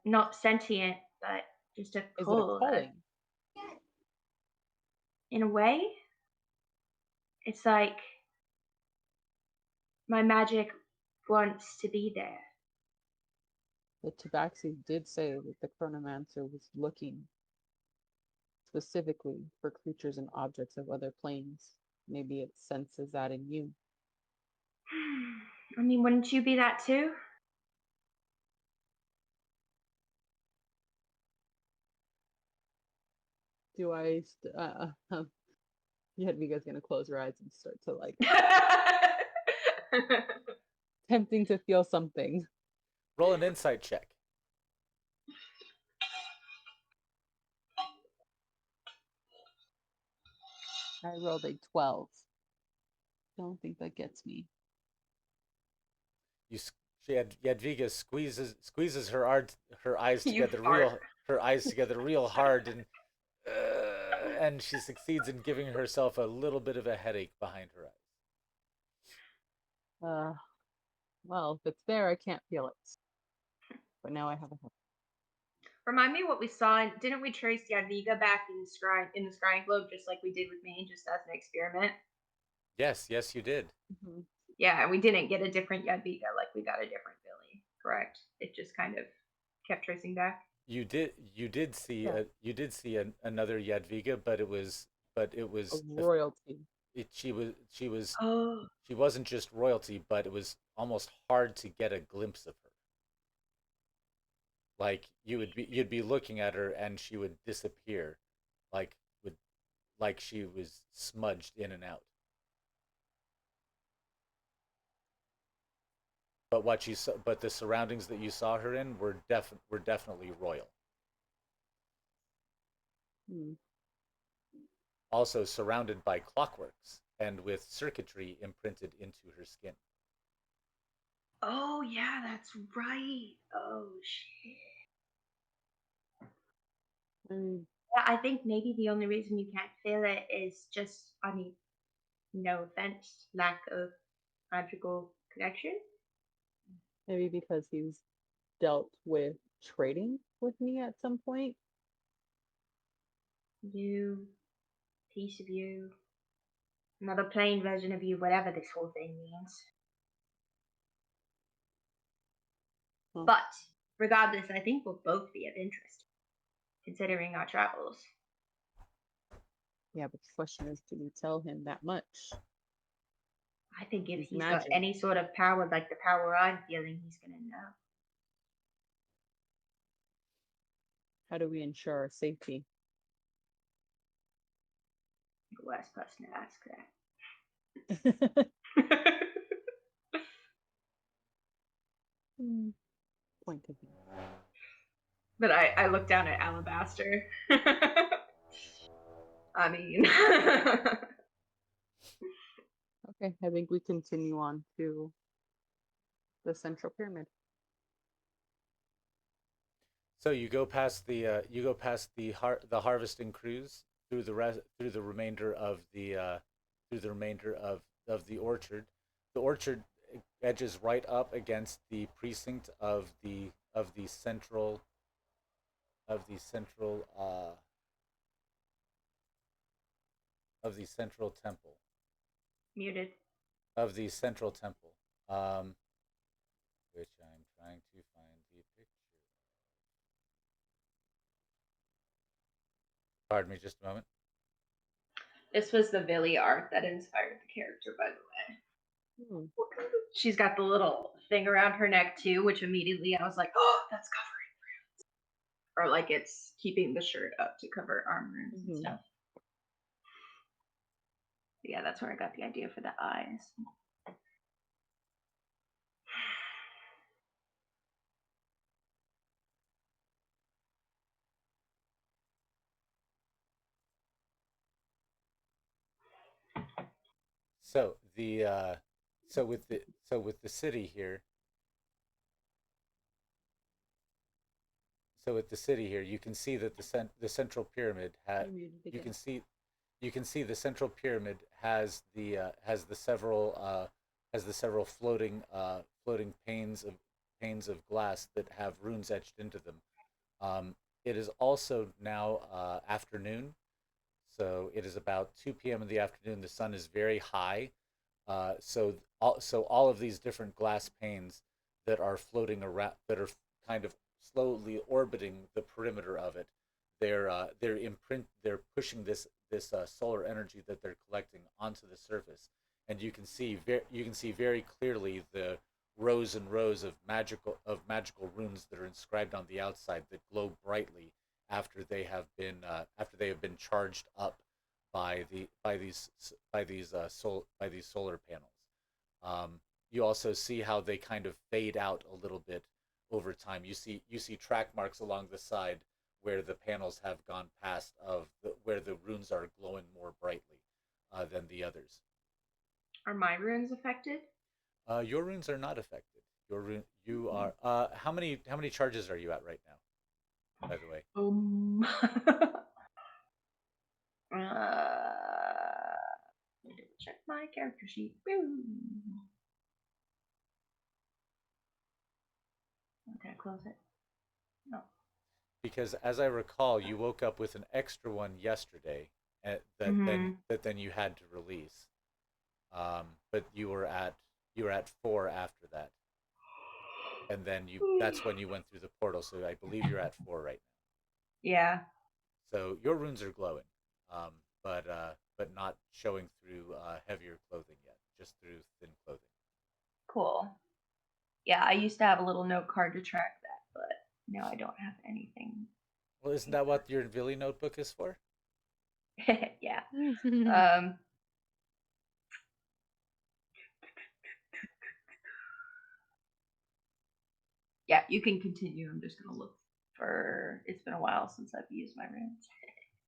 not sentient, but just a Is it a pull. calling? In a way, it's like my magic wants to be there. The Tabaxi did say that the Chronomancer was looking specifically for creatures and objects of other planes. Maybe it senses that in you. I mean, wouldn't you be that too? Do I? Yadwiga's gonna close her eyes and start to like tempting to feel something. Roll an insight check. I rolled a 12. Don't think that gets me. Yadwiga squeezes her eyes You together real hard, and she succeeds in giving herself a little bit of a headache behind her eyes. Well, if it's there, I can't feel it. But now I have a headache. Remind me what we saw. Didn't we trace Yadwiga back in the scrying globe just like we did with me, just as an experiment? Yes, you did. Mm-hmm. Yeah, and we didn't get a different Yadwiga, like we got a different Billy, correct? It just kind of kept tracing back. You did see Yeah. another Yadwiga, but it was Of royalty. she Oh. wasn't just royalty, but it was almost hard to get a glimpse of her. Like you'd be looking at her and she would disappear, like she was smudged in and out. But the surroundings that you saw her in were definitely royal. Hmm. Also surrounded by clockworks and with circuitry imprinted into her skin. Oh yeah, that's right. Oh shit. Yeah, I think maybe the only reason you can't feel it is just, I mean, no offense, lack of magical connection. Maybe because he's dealt with trading with me at some point. You, piece of you, another plain version of you, whatever this whole thing means. Huh. But regardless, I think we'll both be of interest, considering our travels. Yeah, but the question is, do we tell him that much? I think if He's he's magic. got any sort of power, like the power I'm feeling, he's gonna know. How do we ensure our safety? The worst person to ask that. Point of view. But I look down at Alabaster. I mean, Okay, I think we continue on to the central pyramid. So you go past the harvesting crews through the remainder of the orchard. The orchard edges right up against the precinct of the central temple muted. of the central temple, which I'm trying to find the picture. Pardon me, just a moment. This was the Villy art that inspired the character, by the way. She's got the little thing around her neck too, which immediately I was like, oh, that's covering. Or like it's keeping the shirt up to cover arm wounds and stuff. But yeah, that's where I got the idea for the eyes. So with the city here. So with the city here, you can see that the central pyramid you can see the central pyramid has the several floating panes of glass that have runes etched into them. It is also now afternoon, so it is about 2 p.m. in the afternoon. The sun is very high, so all of these different glass panes that are floating around, that are kind of slowly orbiting the perimeter of it. They're pushing this solar energy that they're collecting onto the surface, and you can see very clearly the rows and rows of magical runes that are inscribed on the outside that glow brightly after they have been charged up by these solar panels. You also see how they kind of fade out a little bit over time. You see track marks along the side where the panels have gone past where the runes are glowing more brightly than the others. Are my runes affected? Your runes are not affected. You are. How many charges are you at right now? By the way. Check my character sheet. Boom. Okay, close it. No. Because as I recall, you woke up with an extra one yesterday that then you had to release. But you were at 4 after that, and then that's when you went through the portal. So I believe you're at 4 right now. Yeah. So your runes are glowing, but not showing through heavier clothing yet, just through thin clothing. Cool. Yeah, I used to have a little note card to track that, but now I don't have anything. Well, isn't that what your Villy notebook is for? Yeah. Yeah, you can continue. I'm just gonna look for. It's been a while since I've used my runes.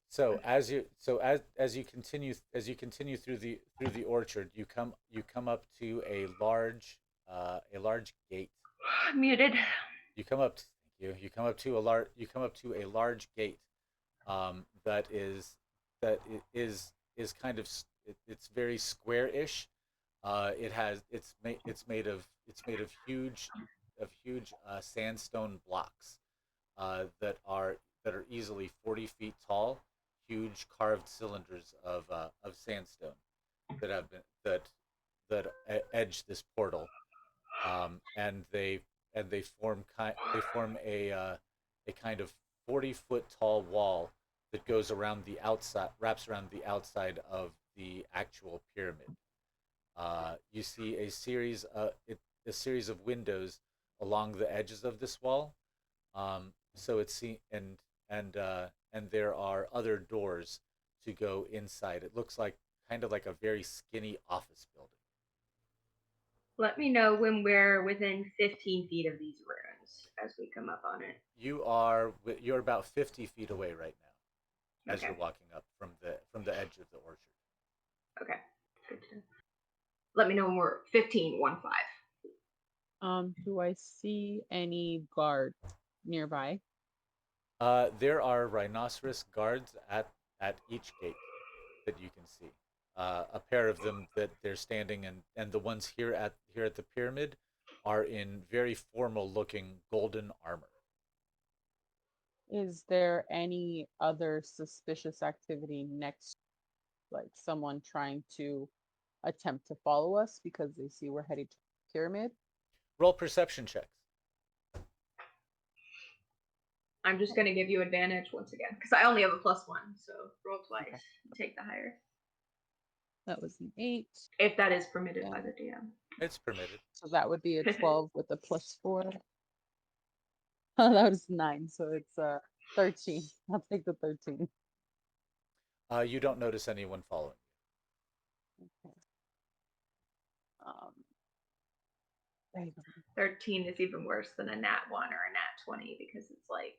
So as you continue through the orchard, you come up to a large gate. Muted. You come up to a large gate that is kind of it's very square-ish. It's made of huge sandstone blocks that are easily 40 feet tall, huge carved cylinders of sandstone that have been that edge this portal, and they form a kind of 40-foot tall wall that goes around the outside, wraps around the outside of the actual pyramid. You see a series of windows along the edges of this wall. So it's and there are other doors to go inside. It looks like kind of like a very skinny office building. Let me know when we're within 15 feet of these runes as we come up on it. You're about 50 feet away right now as Okay. you're walking up from the edge of the orchard. Okay. Good to know. Let me know when we're 15, 1-5. Do I see any guard nearby? There are rhinoceros guards at each gate that you can see. A pair of them that they're standing, and the ones here at the pyramid are in very formal looking golden armor. Is there any other suspicious activity next, like someone trying to attempt to follow us because they see we're heading to the pyramid? Roll perception checks. I'm just going to give you advantage once again because I only have a +1, so roll twice. Okay. Take the higher. That was an 8. If that is permitted by the DM. It's permitted. So that would be a 12 with a +4. Oh, that was 9, so it's 13. I'll take the 13. You don't notice anyone following you. Okay. There you go. 13 is even worse than a nat 1 or a nat 20 because it's like,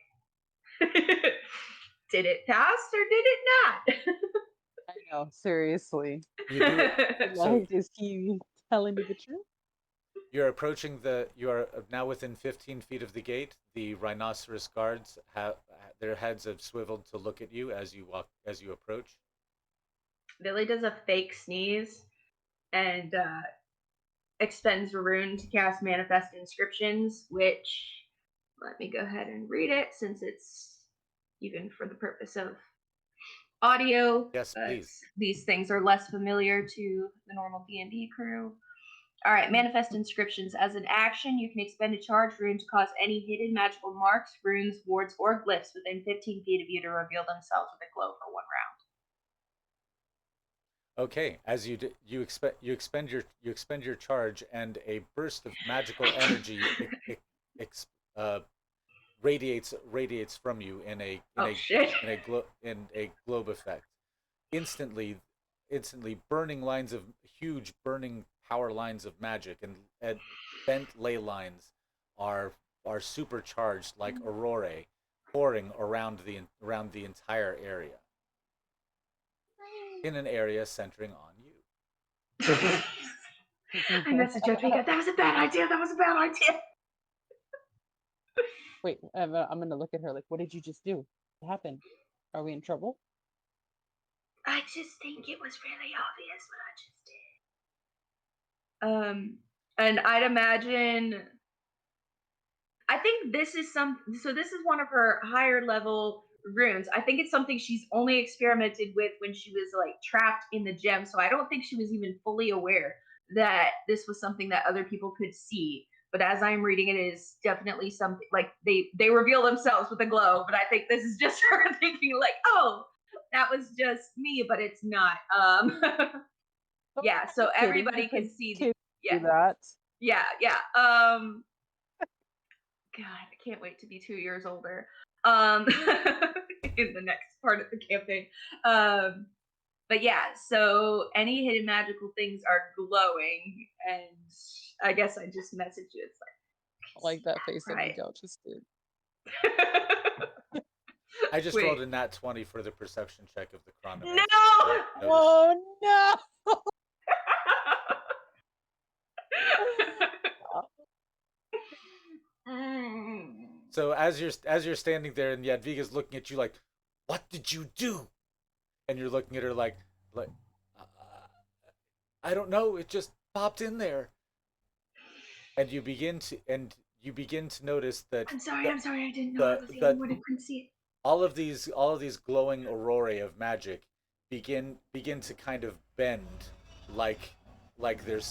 did it pass or did it not? I know, seriously. You do. Like, is he telling me the truth? You are now within 15 feet of the gate. The rhinoceros guards their heads have swiveled to look at you as you approach. Billy does a fake sneeze and expends a rune to cast Manifest Inscriptions, which, let me go ahead and read it since it's even for the purpose of audio. Yes, please. These things are less familiar to the normal D&D crew. All right, manifest inscriptions. As an action, you can expend a charge rune to cause any hidden magical marks, runes, wards, or glyphs within 15 feet of you to reveal themselves with a glow for 1 round. Okay, as you expend your charge, and a burst of magical energy uh, radiates from you Oh shit! in a globe effect. Instantly, burning lines of burning power lines of magic and bent ley lines are supercharged like aurorae, pouring around the entire area, in an area centering on you. I messaged Yadwiga. That was a bad idea. That was a bad idea. Wait, I'm gonna look at her like, what did you just do? What happened? Are we in trouble? I just think it was really obvious what I just did. And I'd imagine. I think this is this is one of her higher level runes. I think it's something she's only experimented with when she was like trapped in the gem. So I don't think she was even fully aware that this was something that other people could see. But as I'm reading it, is definitely something like they reveal themselves with a glow. But I think this is just her thinking like, oh, that was just me, but it's not. Yeah. So everybody can see. Kids Yeah. do that. Yeah. God, I can't wait to be 2 years older. In the next part of the campaign. But yeah, so any hidden magical things are glowing, and I guess I just messaged you. It's I like that face that right? Miguel just did. I just Wait. rolled a nat 20 for the perception check of the Chronomancer. No! Oh no! So as you're standing there, and Yadviga's looking at you like, "What did you do?" And you're looking at her like, uh, "I don't know. It just popped in there." And you begin to notice that I'm sorry. I didn't know I the was the the only one who couldn't see it. all of these glowing aurorae of magic begin to kind of bend, like there's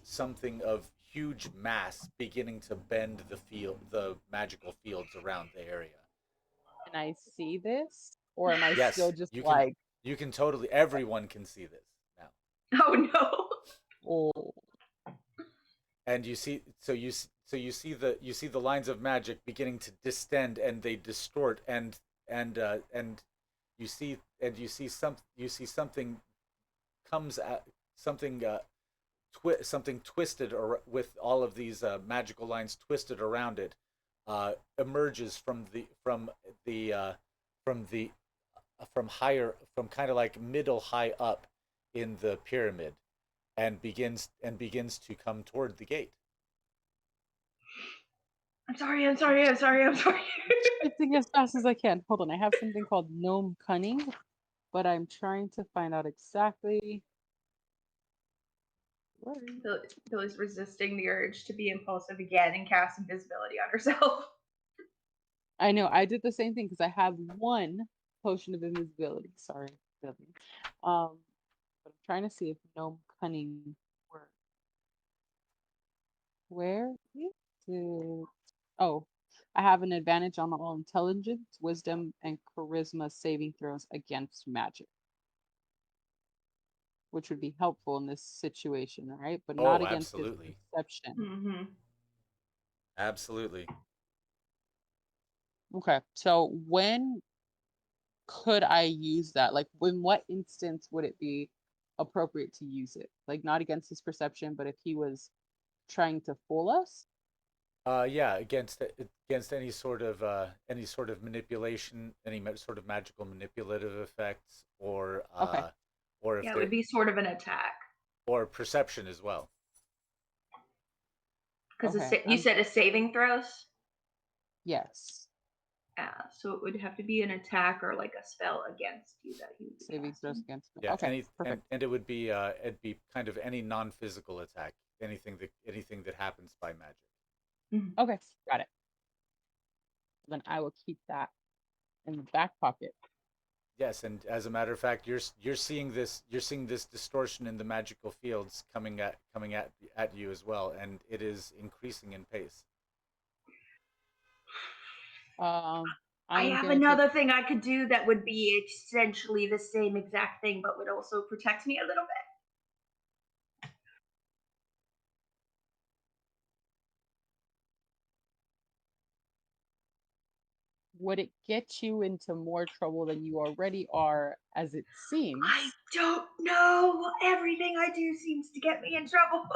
something of huge mass beginning to bend the magical fields around the area. Can I see this, or am I still Yes, just you can like, totally, everyone can see this now. Oh no! oh? And you see you see the lines of magic beginning to distend, and they distort, and you see something comes at something something twisted, or with all of these magical lines twisted around it, emerges the from the from higher, from kind of like middle high up in the pyramid, and begins to come toward the gate. I'm sorry. Shifting as fast as I can. Hold on, I have something called gnome cunning, but I'm trying to find out exactly where. Billy's resisting the urge to be impulsive again and cast invisibility on herself. I know I did the same thing because I have one potion of invisibility. Sorry, Billy. But I'm trying to see if gnome cunning works. Where is it? Oh, I have an advantage on all intelligence, wisdom, and charisma saving throws against magic, which would be helpful in this situation, right? But not Oh, against his absolutely. perception. Mm-hmm. Absolutely. Okay, so when could I use that? Like, in what instance would it be appropriate to use it? Like, not against his perception, but if he was trying to fool us? Yeah, against any sort of manipulation, sort of magical manipulative effects, Okay. or if Yeah, it there would be sort of an attack. or perception as well. Because Okay. you said a saving throws? Yes. Yeah, so it would have to be an attack or like a spell against you that he would be Saving throws casting. against me. Yeah, Okay, perfect. and it would be it'd be kind of any non-physical attack, anything that happens by magic. Mm-hmm. Okay, got it. Then I will keep that in the back pocket. Yes, and as a matter of fact, you're seeing this distortion in the magical fields coming at you as well, and it is increasing in pace. Um, I I'm have gonna take. another thing I could do that would be essentially the same exact thing, but would also protect me a little bit. Would it get you into more trouble than you already are, as it seems? I don't know. Everything I do seems to get me in trouble.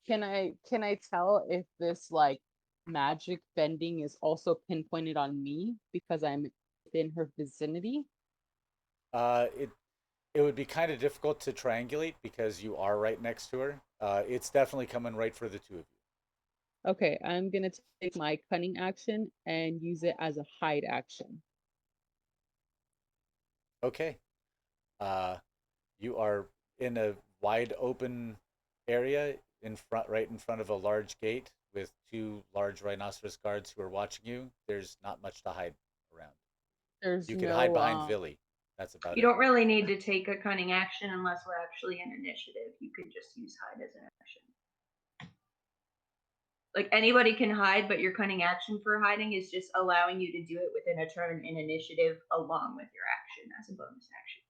Can I tell if this like magic bending is also pinpointed on me because I'm within her vicinity? It would be kind of difficult to triangulate because you are right next to her. It's definitely coming right for the two of you. Okay, I'm gonna take my cunning action and use it as a hide action. Okay. Uh, you are in a wide open area right in front of a large gate with two large rhinoceros guards who are watching you. There's not much to hide around. There's You could hide no behind Villy. That's about You it. don't really need to take a cunning action unless we're actually in initiative. You could just use hide as an action. Like anybody can hide, but your cunning action for hiding is just allowing you to do it within a turn in initiative along with your action as a bonus action.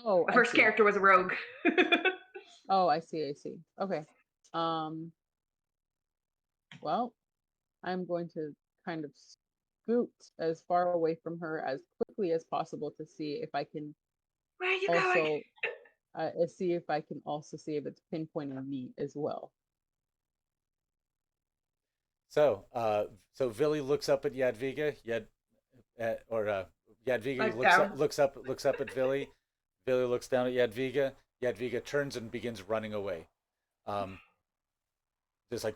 Oh, My I first see. character was a rogue. Oh, I see. Okay. Well, I'm going to kind of scoot as far away from her as quickly as possible to see if I can Where are you going? also see if I can also see if it's pinpointing me as well. So Villy looks up at Yadwiga. Yadwiga Like down. looks up at Villy. Villy looks down at Yadwiga. Yadwiga turns and begins running away. Um, just like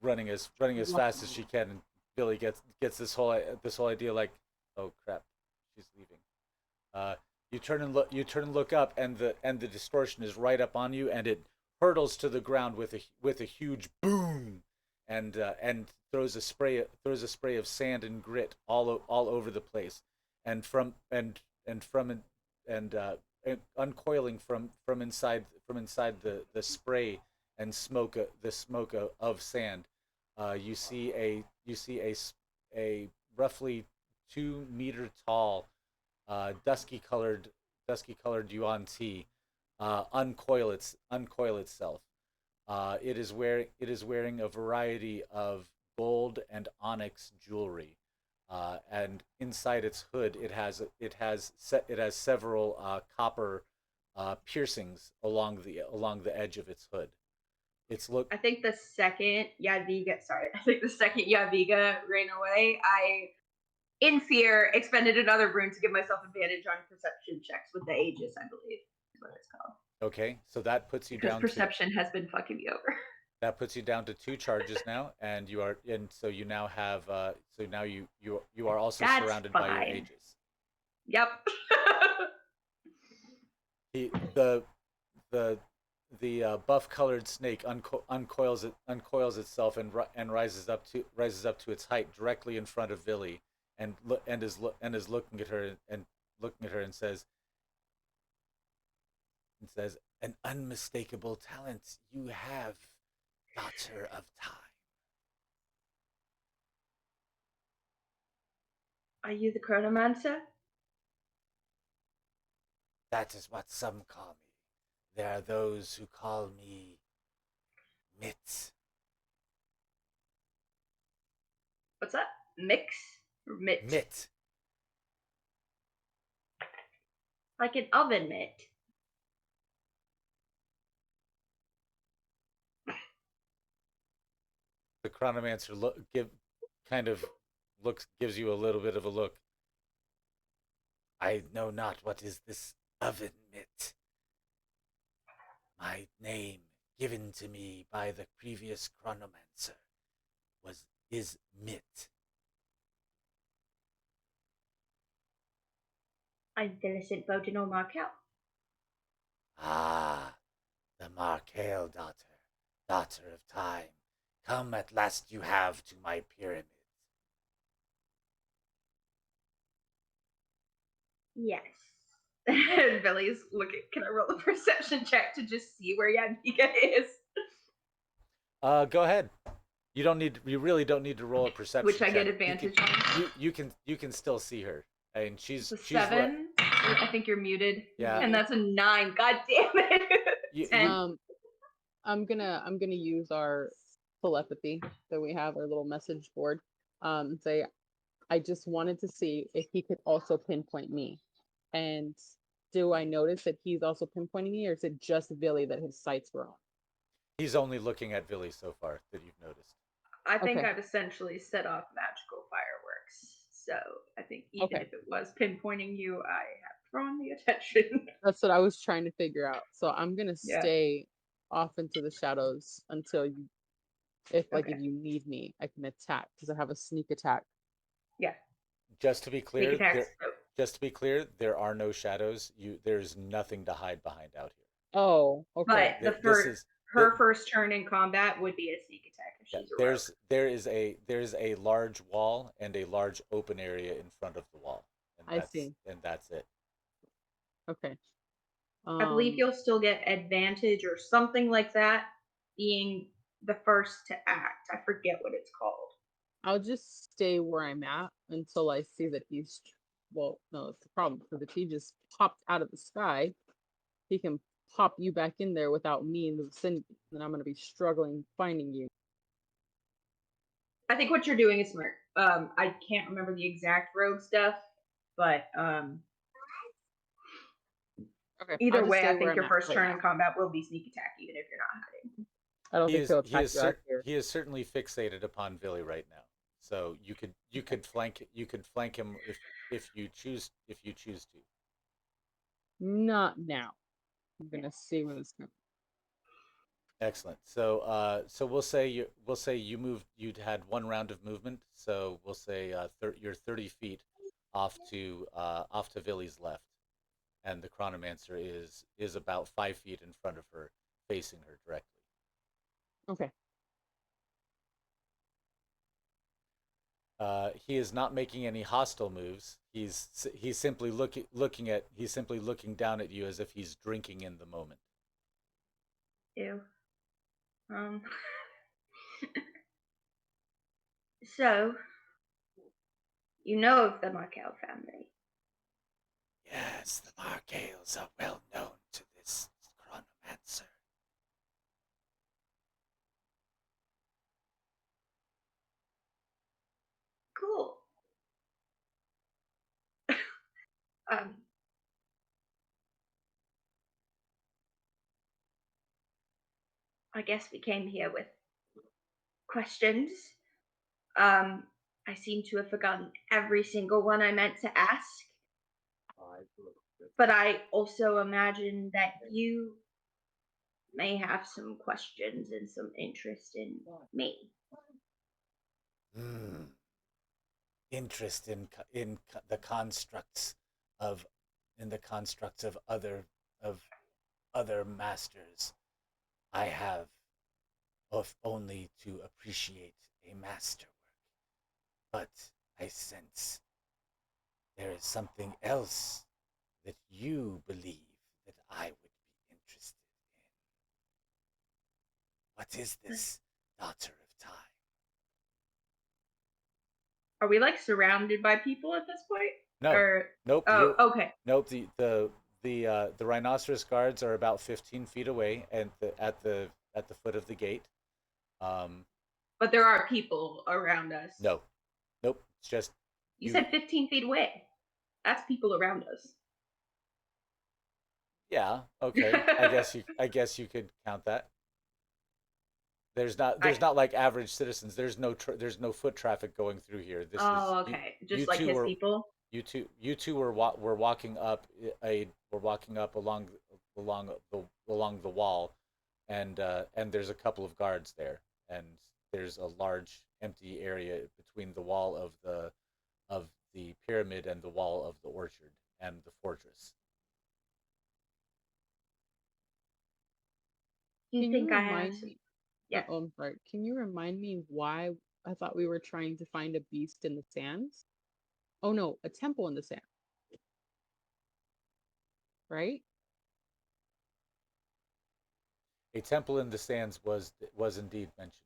running as fast as she can, and Billy gets this whole idea like, oh crap, she's leaving. Uh, you turn and look up, and the distortion is right up on you, and it hurtles to the ground with a huge boom, and throws a spray of sand and grit all over the place, and uncoiling from inside the spray and the smoke of sand. You see a roughly 2 meter tall, dusky colored Yuan-Ti uncoil itself. It is wearing a variety of gold and onyx jewelry, and inside its hood it has several copper piercings along the edge of its hood. It's look I think the second Yadviga ran away, I, in fear, expended another rune to give myself advantage on perception checks with the Aegis, I believe is what it's called. Okay, so that puts you Because down to perception has been fucking me over. 2 charges now, and so you now have so now you are also That's surrounded by your fine. Aegis. Yep. He, the buff-colored snake uncoils itself and rises up to its height directly in front of Villy, and is looking at her and says, "An unmistakable talent you have, daughter of time." Are you the Chronomancer? That is what some call me. There are those who call me Mitt. What's that? Mix? Or mitt? Mitt. Like an oven mitt. The Chronomancer gives you a little bit of a look. I know not what is this oven mitt. My name, given to me by the previous Chronomancer, is Mitt. I'm Villicent Bodenor Markel. Ah, the Markel daughter of time. Come at last you have to my pyramid. Yes. And Billy's looking. Can I roll a perception check to just see where Yadwiga is? Go ahead. You really don't need to roll a perception Which I check. get advantage on. You can still see her. And It's a she's 7. I think you're muted. Yeah. And that's a 9. God damn it. You- 10. I'm gonna use our telepathy that we have, our little message board. Say, I just wanted to see if he could also pinpoint me. And do I notice that he's also pinpointing me, or is it just Billy that his sights were on? He's only looking at Billy so far that you've noticed. I think Okay. I've essentially set off magical fireworks. So I think even Okay. if it was pinpointing you, I have drawn the attention. That's what I was trying to figure out. So I'm gonna Yeah. stay off into the shadows until you, if Okay. you need me, I can attack because I have a sneak attack. Yeah. Just to be clear, Sneak attacks. there are no shadows. There's nothing to hide behind out here. Oh, okay. But her first turn in combat would be a sneak attack if she's a rogue. There's a large wall and a large open area in front of the wall. And I see. And that's it. Okay. I believe you'll still get advantage or something like that, being the first to act. I forget what it's called. I'll just stay where I'm at until I see that he's. Well, no, it's the problem because if he just popped out of the sky, he can pop you back in there without me in the vicinity, and I'm gonna be struggling finding you. I think what you're doing is smart. I can't remember the exact rogue stuff, but Okay. either way, I think your first turn in combat will be sneak attack, even if you're not hiding. I don't think he'll attack you out here. He is certainly fixated upon Billy right now. So you could flank him if you choose to. Not now. I'm gonna see where this goes. Excellent. So we'll say you'd had one round of movement. So we'll say you're 30 feet off to Villy's left, and the Chronomancer is about 5 feet in front of her, facing her directly. Okay. He is not making any hostile moves. He's simply looking down at you as if he's drinking in the moment. Ew. So, you know of the Markel family? Yes, the Markales are well known to this Chronomancer. Cool. I guess we came here with questions. I seem to have forgotten every single one I meant to ask. But I also imagine that you may have some questions and some interest in me. Interest in the constructs of other masters. I have only to appreciate a masterwork, but I sense there is something else that you believe that I would be interested in. What is this, daughter of time? Are we like surrounded by people at this point? No. Nope. Oh, okay. Nope. The rhinoceros guards are about 15 feet away, and at the foot of the gate. But there are people around us. No. Nope. It's just you said 15 feet away. That's people around us. Yeah. Okay. I guess you could count that. There's not like average citizens. There's no foot traffic going through here. Okay. Just like his people. You two were walking up along the wall, and there's a couple of guards there, and there's a large empty area between the wall of the pyramid and the wall of the orchard and the fortress. You think I have? Yeah. Oh, I'm sorry. Can you remind me why I thought we were trying to find a beast in the sands? Oh no, a temple in the sand. right? A temple in the sands was indeed mentioned.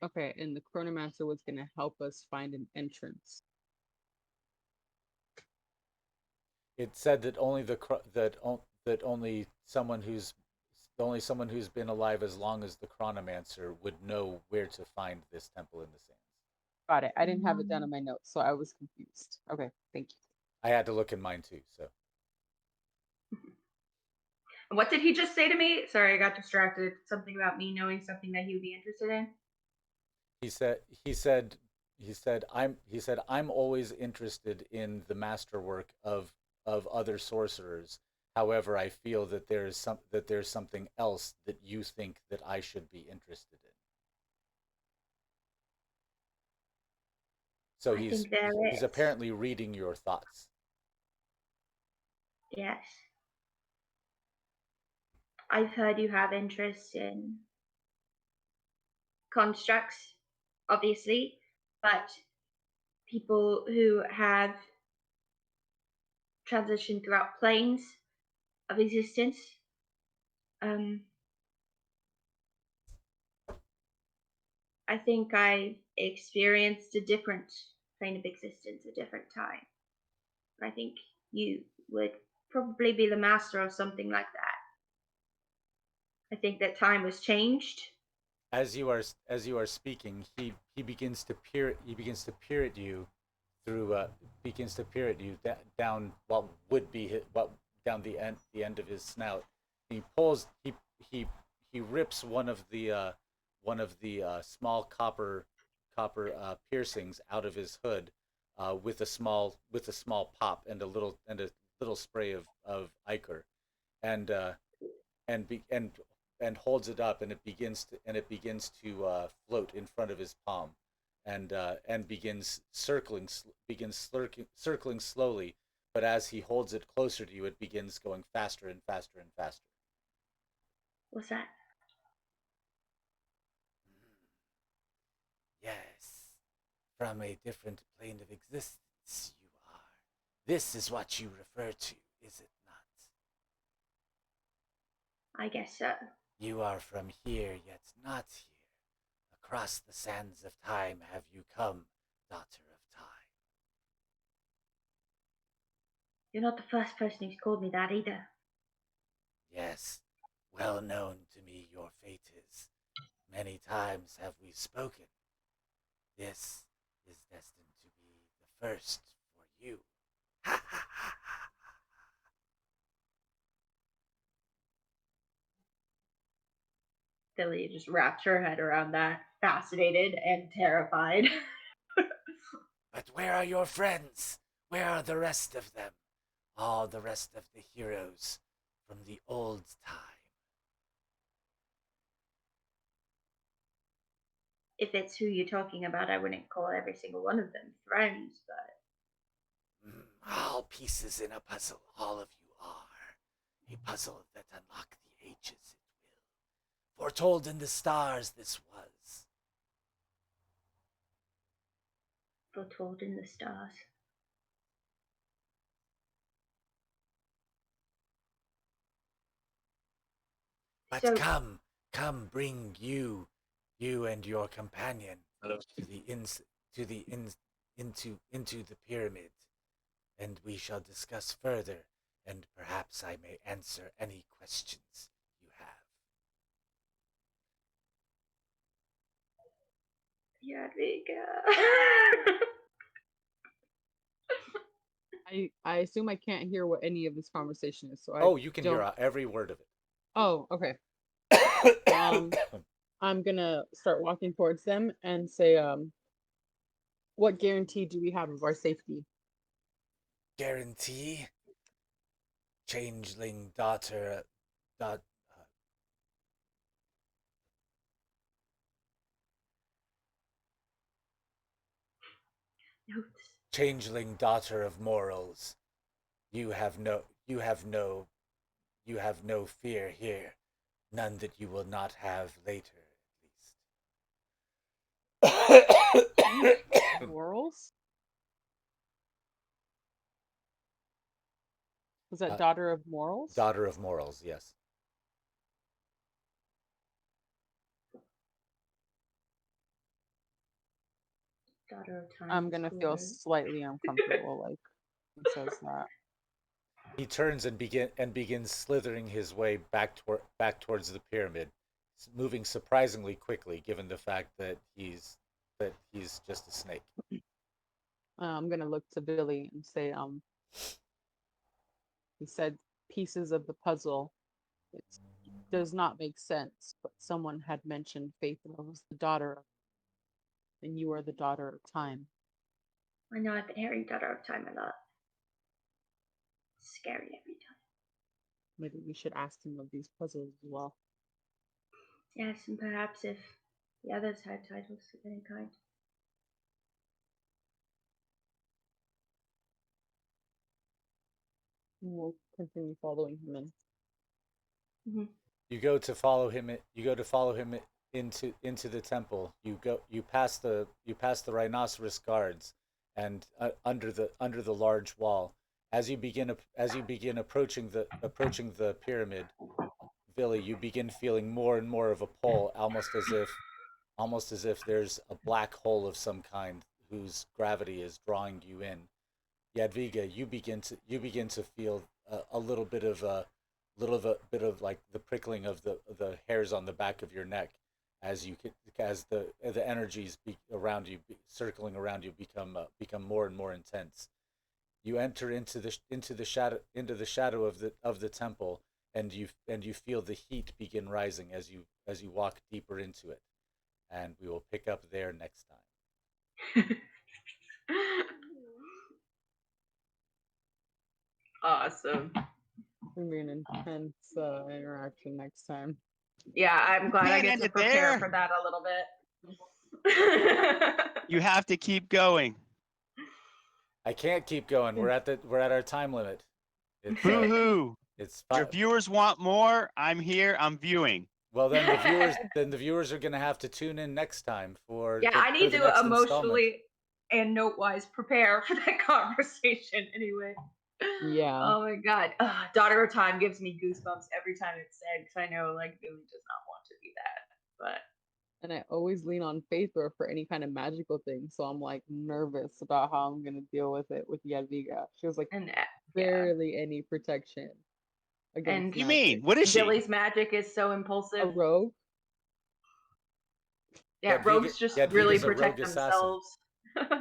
Okay, and the Chronomancer was going to help us find an entrance. It said that only someone who's been alive as long as the Chronomancer would know where to find this temple in the sands. Got it. I didn't have it down in my notes, so I was confused. Okay, thank you. I had to look in mine too. So What did he just say to me? Sorry, I got distracted. Something about me knowing something that he would be interested in. he said I'm always interested in the masterwork of other sorcerers. However, I feel that there's something else that you think that I should be interested in. So I think there he's is. apparently reading your thoughts. Yes. I've heard you have interest in constructs, obviously, but people who have transitioned throughout planes of existence. I think I experienced a different plane of existence, a different time. I think you would probably be the master of something like that. I think that time was changed. As you are speaking, he begins to peer at you through begins to peer at you down what would be down the end of his snout. He pulls he rips one of the small copper piercings out of his hood with a small pop and a little spray of ichor, and and be, and holds it up, and it begins to float in front of his palm, and circling slowly. But as he holds it closer to you, it begins going faster and faster and faster. What's that? Yes, from a different plane of existence you are. This is what you refer to, is it not? I guess so. You are from here, yet not here. Across the sands of time have you come, daughter of time. You're not the first person who's called me that either. Yes, well known to me your fate is. Many times have we spoken. This is destined to be the first for you. Ha ha ha ha. Billy just wrapped her head around that, fascinated and terrified. But where are your friends? Where are the rest of them? All the rest of the heroes from the old time. If it's who you're talking about, I wouldn't call every single one of them friends, but All pieces in a puzzle, all of you are. A puzzle that unlock the ages it will. Foretold in the stars this was. foretold in the stars. But So, come, bring you and your companion to into the pyramid, and we shall discuss further, and perhaps I may answer any questions you have. Yadwiga. I assume I can't hear what any of this conversation is, so I Oh, you can don't. hear every word of Oh, okay. it. I'm gonna start walking towards them and say, what guarantee do we have of our safety? Guarantee? Changeling daughter, dot, Notes. changeling daughter of morals. You have no fear here, none that you will not have later, at least. Morals? Was that Daughter of Morals? Daughter of Morals, yes. Daughter of Time. I'm gonna feel slightly uncomfortable, like he says that. He turns and begins slithering his way back towards the pyramid, moving surprisingly quickly, given the fact that he's just a snake. I'm gonna look to Billy and say, he said pieces of the puzzle. It does not make sense, but someone had mentioned Faithra was the daughter of, and you are the daughter of Time. I know, I've been hearing Daughter of Time a lot. It's scary every time. Maybe we should ask him of these puzzles as well. Yes, and perhaps if the others had titles of any kind. We'll continue following him in. Mm-hmm. You go to follow him into the temple. You pass the rhinoceros guards, and under the large wall. As you begin approaching the pyramid, Billy, you begin feeling more and more of a pull, almost as if there's a black hole of some kind whose gravity is drawing you in. Yadwiga, you begin to feel a little bit of like the prickling of the hairs on the back of your neck as the energies around you, circling around you, become more and more intense. You enter into the shadow of the temple, and you feel the heat begin rising as you walk deeper into it. And we will pick up there next time. Awesome. It'll be an intense interaction next time. Yeah, I'm glad I get to prepare for that a little bit. You have to keep going. I can't keep going. We're at our time limit. Boo-hoo. It's Your viewers want more. I'm here. I'm viewing. Well, then the viewers are going to have to tune in next time for. Yeah, I need to emotionally and note-wise prepare for that conversation. Anyway. Yeah. Oh my God, Daughter of Time gives me goosebumps every time it's said, because I know like Billy does not want to be that. But. And I always lean on Faithra for any kind of magical thing, so I'm like nervous about how I'm gonna deal with it with Yadwiga. She was like barely any protection against. And you mean what is she? Billy's magic is so impulsive. A rogue. Yeah, rogues just really protect themselves.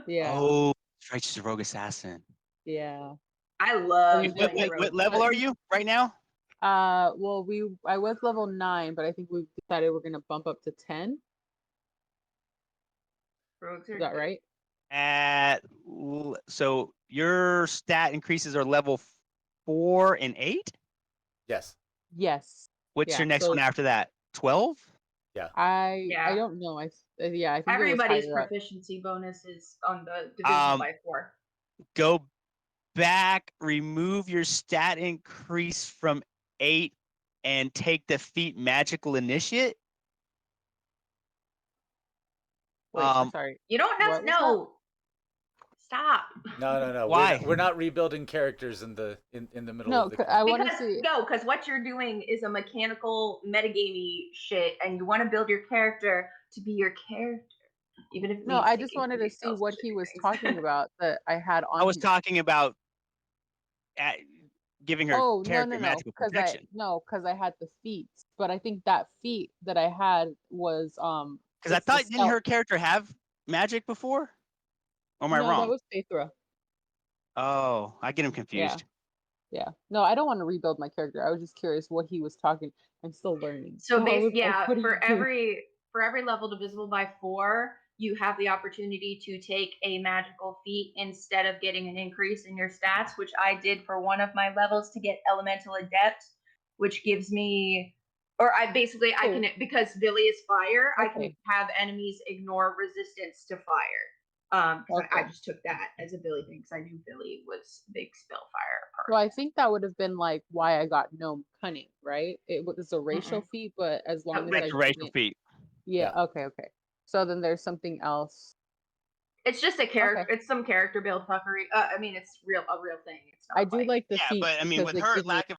Yeah. Oh, that's right. She's a rogue assassin. Yeah. I love. What level are you right now? Well, I was level 9, but I think we decided we're gonna bump up to 10. Is that right? So your stat increases are level 4 and 8. Yes. Yes. What's your next one after that? 12. Yeah. I don't know. I think everybody's proficiency bonus is on the division by 4. Go back, remove your stat increase from 8, and take the feat magical initiate. Wait, sorry. You don't have to know. Stop. No. Why? We're not rebuilding characters in the middle of the. No, I want to see. No, because what you're doing is a mechanical metagamey shit, and you want to build your character to be your character, even if. No, I just wanted to see what he was talking about that I had on. I was talking about giving her character magical protection. Because I had the feats, but I think that feat that I had was because I thought didn't her character have magic before? Or am I wrong? That was Faithra. Oh, I get him confused. Yeah. No, I don't want to rebuild my character. I was just curious what he was talking. I'm still learning. So for every level divisible by 4, you have the opportunity to take a magical feat instead of getting an increase in your stats, which I did for one of my levels to get Elemental Adept, which gives me, I can, because Billy is fire, I can have enemies ignore resistance to fire. I just took that as a Billy thing because I knew Billy was a big spellfire person. Well, I think that would have been like why I got Gnome Cunning, right? It was a racial feat, but as long as it's a racial feat. Yeah. Okay. So then there's something else. It's just a character. It's some character build fuckery. I mean, it's a real thing. It's not I do like the Yeah, feet but I mean, because with it her gives me lack of